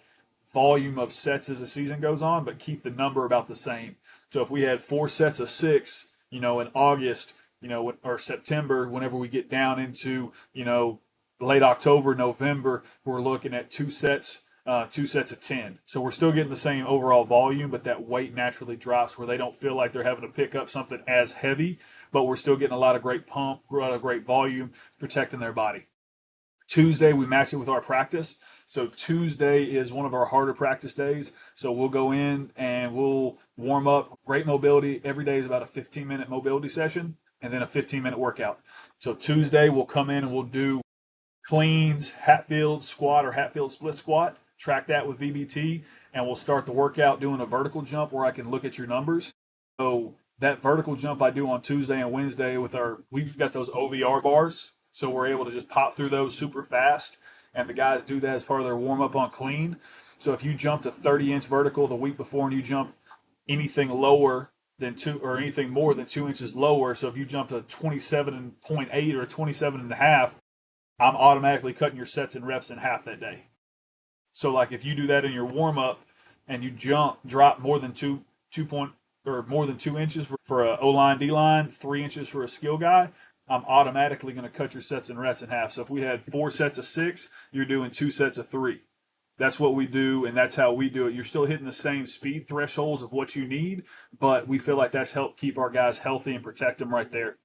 B: volume of sets as the season goes on, but keep the number about the same. So if we had 4 sets of six, in August, or September, whenever we get down into, late October, November, we're looking at 2 sets, 2 sets of 10. So we're still getting the same overall volume, but that weight naturally drops where they don't feel like they're having to pick up something as heavy, but we're still getting a lot of great pump, a lot of great volume, protecting their body. Tuesday, we match it with our practice. So Tuesday is one of our harder practice days. So we'll go in and we'll warm up. Great mobility. Every day is about a 15-minute mobility session and then a 15-minute workout. So Tuesday, we'll come in and we'll do cleans, Hatfield squat or Hatfield split squat. Track that with VBT, and we'll start the workout doing a vertical jump where I can look at your numbers. So that vertical jump I do on Tuesday and Wednesday we've got those OVR bars, so we're able to just pop through those super fast, and the guys do that as part of their warm up on clean. So if you jumped a 30-inch vertical the week before and you jump anything lower than two or anything more than 2 inches lower, so if you jumped a 27.8 or a 27 and a half, I'm automatically cutting your sets and reps in half that day. So like if you do that in your warm up and you drop more than more than 2 inches for a O line, D line, 3 inches for a skill guy, I'm automatically going to cut your sets and reps in half. So if we had 4 sets of six, you're doing 2 sets of three. That's what we do, and that's how we do it. You're still hitting the same speed thresholds of what you need, but we feel like that's helped keep our guys healthy and protect them right there.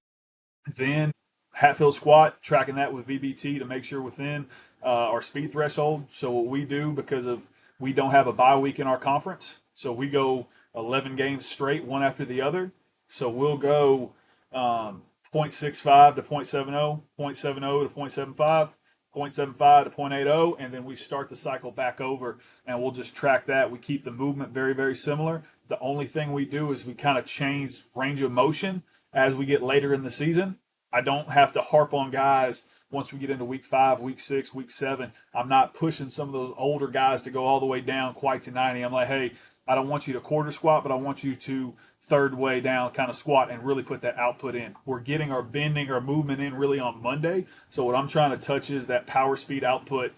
B: Then Hatfield squat, tracking that with VBT to make sure within our speed threshold. So what we do, because of we don't have a bye week in our conference, so we go 11 games straight, one after the other. So we'll go 0.65 to 0.70, 0.70 to 0.75, 0.75 to 0.80, and then we start the cycle back over, and we'll just track that. We keep the movement very, very similar. The only thing we do is we kind of change range of motion as we get later in the season. I don't have to harp on guys once we get into week 5, week 6, week 7. I'm not pushing some of those older guys to go all the way down quite to 90. I'm like, hey, I don't want you to quarter squat, but I want you to third way down kind of squat and really put that output in. We're getting our bending, our movement in really on Monday. So what I'm trying to touch is that power speed output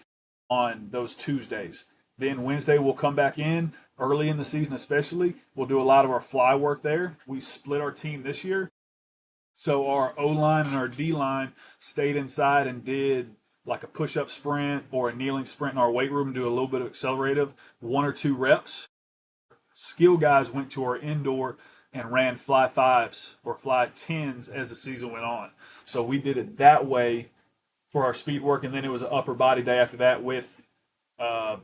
B: on those Tuesdays. Then Wednesday we'll come back in early in the season, especially. We'll do a lot of our fly work there. We split our team this year. So our O line and our D line stayed inside and did like a push up sprint or a kneeling sprint in our weight room, do a little bit of accelerative, 1 or 2 reps. Skill guys went to our indoor and ran fly fives or fly tens as the season went on. So we did it that way for our speed work, and then it was an upper body day after that with uh,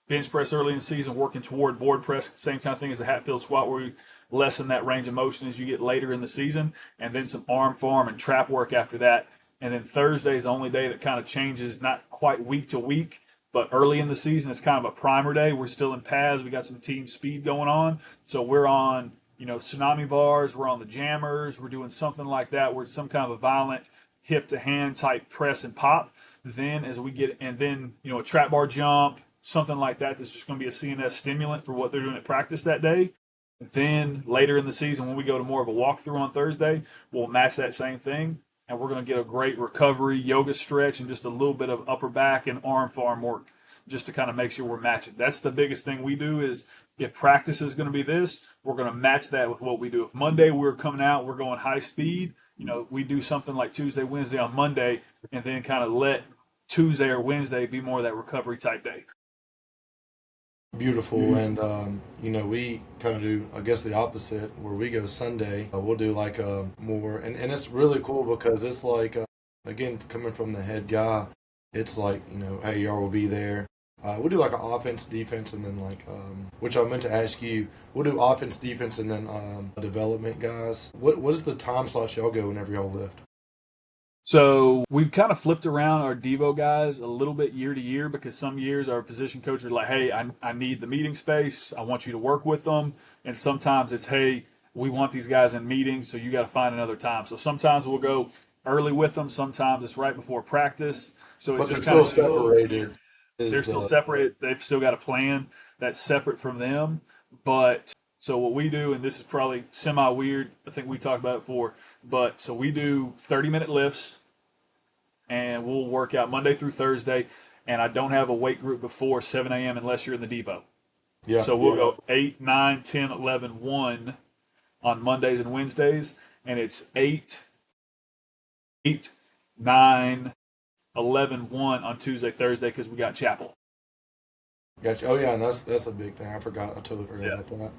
B: bench press early in the season, working toward board press, same kind of thing as the Hatfield squat, where we lessen that range of motion as you get later in the season, and then some arm farm and trap work after that. And then Thursday is the only day that kind of changes, not quite week to week, but early in the season, it's kind of a primer day. We're still in pads. We got some team speed going on. So we're on, tsunami bars. We're on the jammers. We're doing something like that where it's some kind of a violent hip to hand type press and pop. Then as we get, and then, a trap bar jump, something like that. That's just going to be a CNS stimulant for what they're doing at practice that day. Then later in the season, when we go to more of a walkthrough on Thursday, we'll match that same thing, and we're going to get a great recovery yoga stretch and just a little bit of upper back and arm farm work, just to kind of make sure we're matching. That's the biggest thing we do is if practice is going to be this, we're going to match that with what we do. If Monday we're coming out, we're going high speed, we do something like Tuesday, Wednesday on Monday, and then kind of let Tuesday or Wednesday be more of that recovery type day.
A: Beautiful. And, we kind of do, I guess, the opposite where we go Sunday. We'll do like more, and it's really cool because it's like, again, coming from the head guy, it's like, hey, y'all will be there. We'll do like an offense, defense, and then like, which I meant to ask you, we'll do offense, defense, and then development guys. What is the time slots y'all go whenever y'all lift?
B: So we've kind of flipped around our Devo guys a little bit year to year because some years our position coaches are like, hey, I need the meeting space. I want you to work with them. And sometimes it's, hey, we want these guys in meetings, so you got to find another time. So sometimes we'll go early with them. Sometimes it's right before practice. So it
A: But they're
B: just kind
A: still
B: of
A: separated. Is
B: they're still
A: the
B: separate. They've still got a plan that's separate from them. But so what we do, and this is probably semi weird, I think we talked about it before, but so we do 30-minute lifts and we'll work out Monday through Thursday. And I don't have a weight group before 7 a.m. unless you're in the depot.
A: Yeah.
B: So we'll go 8, 9, 10, 11, 1 on Mondays and Wednesdays. And it's 8, 9, 11, 1 on Tuesday, Thursday because we got chapel.
A: Gotcha. Oh yeah, and that's a big thing. I forgot. I totally forgot
B: Yeah.
A: about that.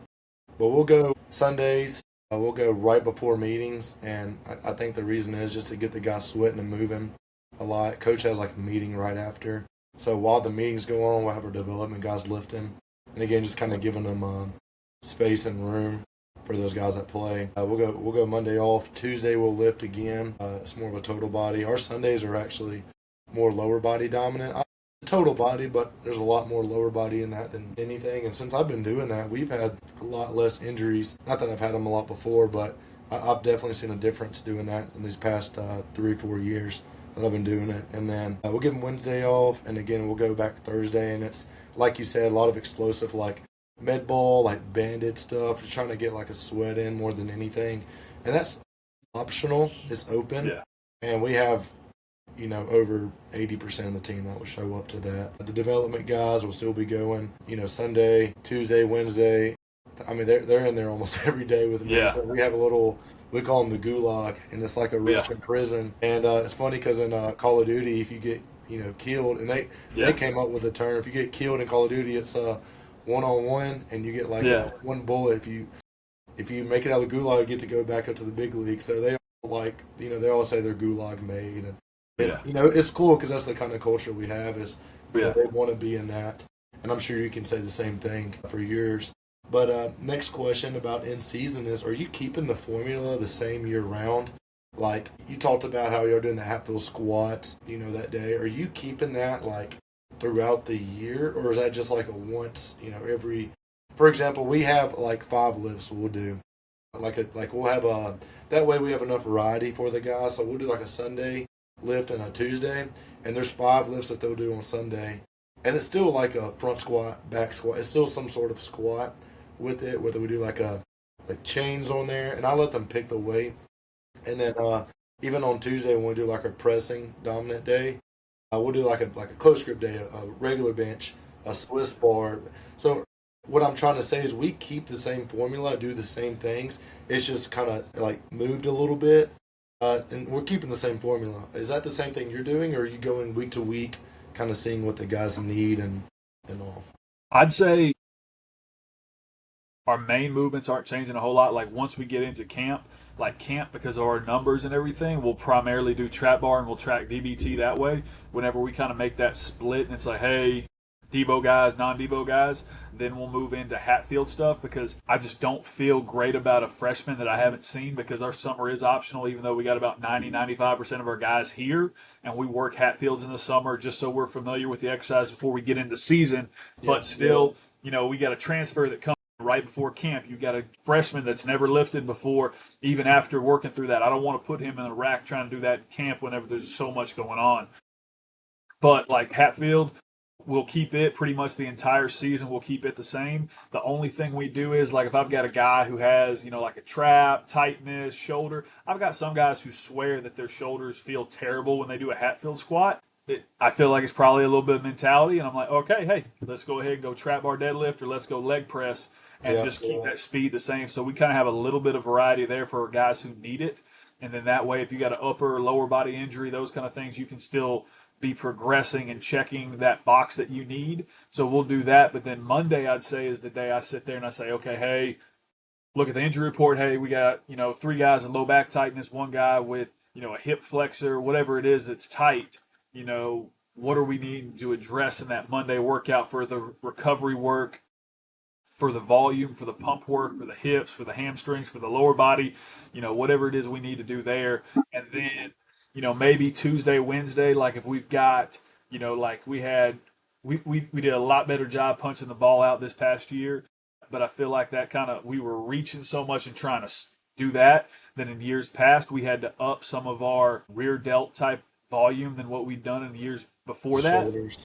A: But we'll go Sundays. We'll go right before meetings, and I think the reason is just to get the guys sweating and moving a lot. Coach has like a meeting right after, so while the meetings go on, we'll have our development guys lifting, and again, just kind of giving them space and room for those guys that play. We'll go Monday off. Tuesday we'll lift again. It's more of a total body. Our Sundays are actually more lower body dominant. Total body, but there's a lot more lower body in that than anything. And since I've been doing that, we've had a lot less injuries. Not that I've had them a lot before, but I've definitely seen a difference doing that in these past 3 or 4 years that I've been doing it. And then we'll give them Wednesday off, and again we'll go back Thursday, and it's like you said, a lot of explosive like med ball, like banded stuff. Just trying to get like a sweat in more than anything, and that's optional. It's open,
B: Yeah.
A: and we have over 80% of the team that will show up to that. The development guys will still be going, Sunday, Tuesday, Wednesday. I mean, they're in there almost every day with me.
B: Yeah.
A: So we have we call them the gulag, and it's like a
B: Yeah.
A: Russian prison. And it's funny because in Call of Duty, if you get, killed, and they
B: Yeah.
A: came up with the term, if you get killed in Call of Duty, it's one-on-one, and you get like
B: Yeah.
A: one bullet. If you make it out of the gulag, you get to go back up to the big league. So they all they all say they're gulag made, and
B: Yeah.
A: it's cool because that's the kind of culture we have. Is
B: Yeah.
A: they want to be in that, and I'm sure you can say the same thing for yours. But next question about in season is: are you keeping the formula the same year round? Like you talked about how you're doing the Hatfield squats, that day. Are you keeping that like throughout the year, or is that just like a once, every? For example, we have like 5 lifts we'll do. Like we'll have a that way we have enough variety for the guys. So we'll do like a Sunday lift and a Tuesday, and there's 5 lifts that they'll do on Sunday, and it's still like a front squat, back squat. It's still some sort of squat with it, whether we do like chains on there, and I let them pick the weight, and then even on Tuesday when we do like a pressing dominant day, we'll do like a close grip day, a regular bench, a Swiss bar. So what I'm trying to say is we keep the same formula, do the same things. It's just kind of like moved a little bit, and we're keeping the same formula. Is that the same thing you're doing, or are you going week to week, kind of seeing what the guys need and all?
B: I'd say our main movements aren't changing a whole lot. Like once we get into camp, because of our numbers and everything, we'll primarily do trap bar and we'll track DBT that way. Whenever we kind of make that split and it's like, hey, Debo guys, non-Debo guys, then we'll move into Hatfield stuff because I just don't feel great about a freshman that I haven't seen because our summer is optional, even though we got about 95% of our guys here and we work Hatfields in the summer just so we're familiar with the exercise before we get into season.
A: Yeah.
B: But still, we got a transfer that comes right before camp. You've got a freshman that's never lifted before, even after working through that. I don't want to put him in a rack trying to do that in camp whenever there's so much going on. But like Hatfield, we'll keep it pretty much the entire season. We'll keep it the same. The only thing we do is like if I've got a guy who has, like a trap, tightness, shoulder, I've got some guys who swear that their shoulders feel terrible when they do a Hatfield squat. I feel like it's probably a little bit of mentality, and I'm like, okay, hey, let's go ahead and go trap bar deadlift or let's go leg press and
A: Yeah,
B: just keep that speed the same. So we kind of have a little bit of variety there for guys who need it. And then that way, if you got an upper or lower body injury, those kind of things, you can still be progressing and checking that box that you need. So we'll do that. But then Monday, I'd say, is the day I sit there and I say, okay, hey, look at the injury report. Hey, we got, 3 guys in low back tightness, one guy with, a hip flexor, whatever it is that's tight. What are we needing to address in that Monday workout for the recovery work, for the volume, for the pump work, for the hips, for the hamstrings, for the lower body, whatever it is we need to do there. And then, maybe Tuesday, Wednesday, like if we've got, like we did a lot better job punching the ball out this past year, but I feel like that we were reaching so much and trying to do that in years past. We had to up some of our rear delt type volume than what we'd done in the years
A: the
B: before that.
A: shoulders.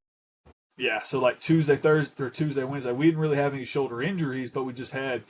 B: Yeah, so like Tuesday, Thursday, or Tuesday, Wednesday, we didn't really have any shoulder injuries, but we just had,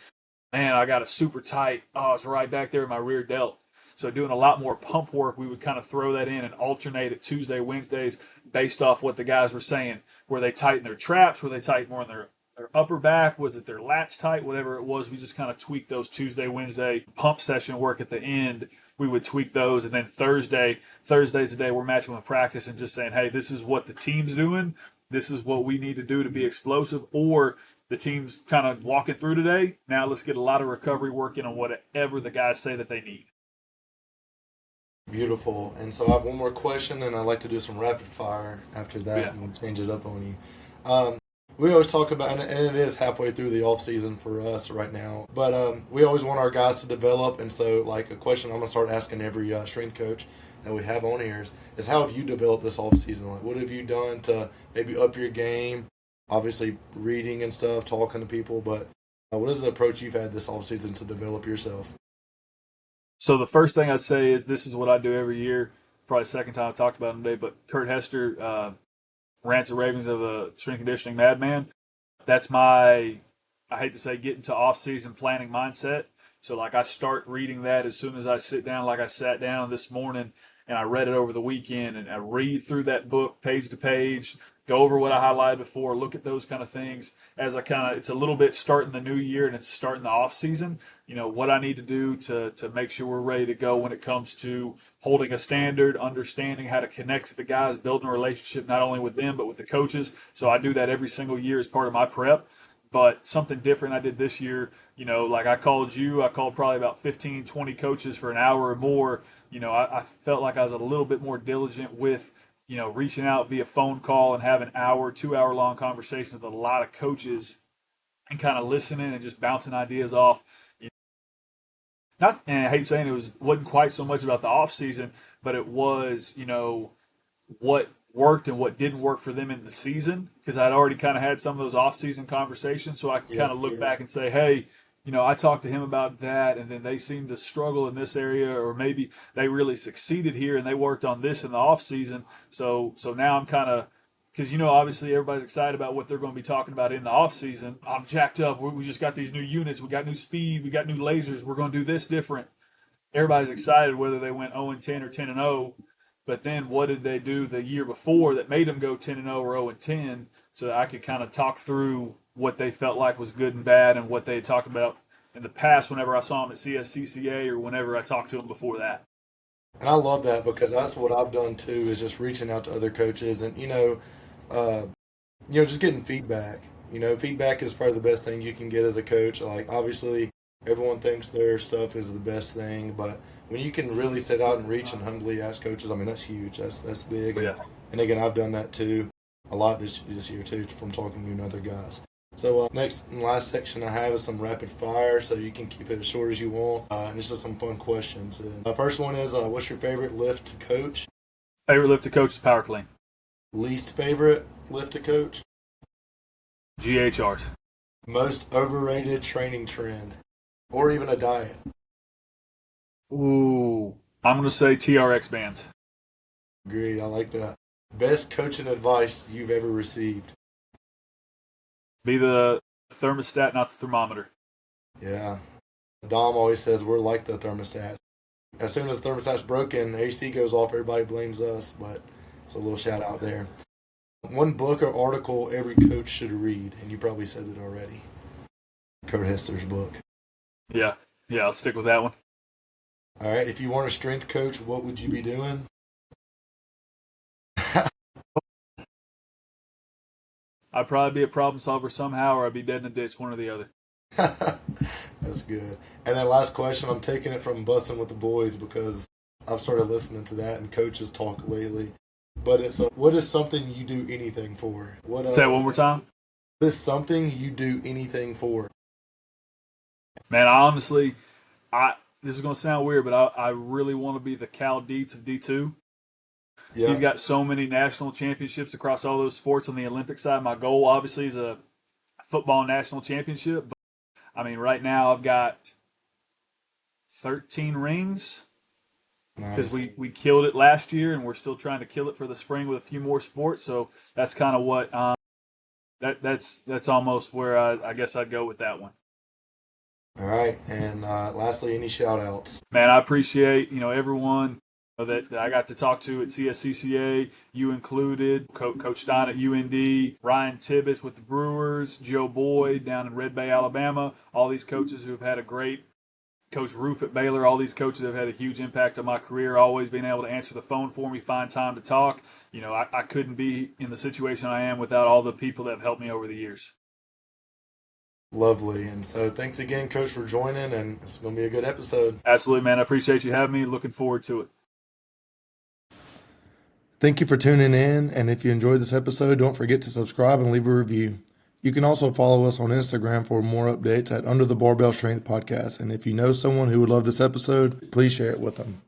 B: man, I got a super tight. Oh, it's right back there in my rear delt. So doing a lot more pump work, we would kind of throw that in and alternate it Tuesday, Wednesdays, based off what the guys were saying. Were they tight in their traps? Were they tight more in their upper back? Was it their lats tight? Whatever it was, we just kind of tweaked those Tuesday, Wednesday pump session work at the end. We would tweak those, and then Thursday's the day we're matching with practice and just saying, hey, this is what the team's doing. This is what we need to do to be explosive, or the team's kind of walking through today. Now let's get a lot of recovery work in on whatever the guys say that they need.
A: Beautiful. And so I have one more question, and I'd like to do some rapid fire after that
B: Yeah.
A: and change it up on you. We always talk about, and it is halfway through the off season for us right now, but we always want our guys to develop. And so, like a question I'm gonna start asking every strength coach that we have on here is how have you developed this off season? Like, what have you done to maybe up your game? Obviously, reading and stuff, talking to people, but what is the approach you've had this off season to develop yourself?
B: So the first thing I'd say is this is what I do every year. Probably the second time I've talked about it today, but Kurt Hester, rants and ravings of a strength conditioning madman. That's my, I hate to say, get into off-season planning mindset. So like I start reading that as soon as I sit down, like I sat down this morning and I read it over the weekend, and I read through that book page to page, go over what I highlighted before, look at those kind of things as it's a little bit starting the new year and it's starting the off season. What I need to do to make sure we're ready to go when it comes to holding a standard, understanding how to connect to the guys, building a relationship not only with them but with the coaches. So I do that every single year as part of my prep. But something different I did this year, like I called probably about 15, 20 coaches for an hour or more. I felt like I was a little bit more diligent with, reaching out via phone call and having 2 hour long conversations with a lot of coaches and kind of listening and just bouncing ideas off. Not, and I hate saying wasn't quite so much about the off season, but it was, what worked and what didn't work for them in the season, because I'd already kind of had some of those off-season conversations, so I could kind
A: Yeah,
B: of look back and say, hey, I talked to him about that, and then they seemed to struggle in this area, or maybe they really succeeded here and they worked on this in the off-season. So now I'm kind of, because obviously everybody's excited about what they're going to be talking about in the off-season. I'm jacked up. We just got these new units. We got new speed. We got new lasers. We're going to do this different. Everybody's excited whether they went 0-10 or 10-0. But then what did they do the year before that made them go 10-0 or 0-10? So that I could kind of talk through what they felt like was good and bad and what they had talked about in the past whenever I saw them at CSCCA or whenever I talked to them before that.
A: and I love that because that's what I've done too is just reaching out to other coaches and uh, just getting feedback. Feedback is probably the best thing you can get as a coach. Like obviously, everyone thinks their stuff is the best thing, but when you can really sit out and reach and humbly ask coaches, I mean that's huge. That's big.
B: But
A: And,
B: yeah.
A: and again, I've done that too a lot this year too from talking to you and other guys. So next and last section I have is some rapid fire, so you can keep it as short as you want. And it's just some fun questions. And first one is, what's your favorite lift to coach?
B: Favorite lift to coach is power clean.
A: Least favorite lift to coach?
B: GHRs.
A: Most overrated training trend, or even a diet.
B: Ooh, I'm gonna say TRX bands.
A: Agree. I like that. Best coaching advice you've ever received.
B: Be the thermostat, not the thermometer.
A: Yeah. Dom always says we're like the thermostat. As soon as the thermostat's broken, the AC goes off, everybody blames us, but it's a little shout out there. One book or article every coach should read, and you probably said it already. Kurt Hessler's book.
B: Yeah, yeah, I'll stick with that one.
A: All right, if you weren't a strength coach, what would you be doing?
B: I'd probably be a problem solver somehow, or I'd be dead in a ditch, one or the other.
A: That's good. And then last question, I'm taking it from Bussin' with the Boys because I've started listening to that and coaches talk lately. But it's what is something you do anything for?
B: Say that one more time.
A: What is something you do anything for?
B: Man, I honestly, I this is gonna sound weird, but I really want to be the Cal Dietz of D2. He's
A: Yeah,
B: got so many national championships across all those sports on the Olympic side. My goal, obviously, is a football national championship. But I mean, right now I've got 13 rings because
A: nice.
B: we killed it last year, and we're still trying to kill it for the spring with a few more sports. So that's kind of what that's almost where I guess I'd go with that one.
A: All right. And lastly, any shout outs?
B: Man, I appreciate everyone that I got to talk to at CSCCA, you included, Coach Stein at UND, Ryan Tibbetts with the Brewers, Joe Boyd down in Red Bay, Alabama, all these coaches who have had a great Coach Roof at Baylor, all these coaches have had a huge impact on my career, always being able to answer the phone for me, find time to talk. I couldn't be in the situation I am without all the people that have helped me over the years.
A: Lovely. And so thanks again, Coach, for joining, and it's going to be a good episode.
B: Absolutely, man. I appreciate you having me. Looking forward to it.
A: Thank you for tuning in. And if you enjoyed this episode, don't forget to subscribe and leave a review. You can also follow us on Instagram for more updates at Under the Barbell Strength Podcast. And if you know someone who would love this episode, please share it with them.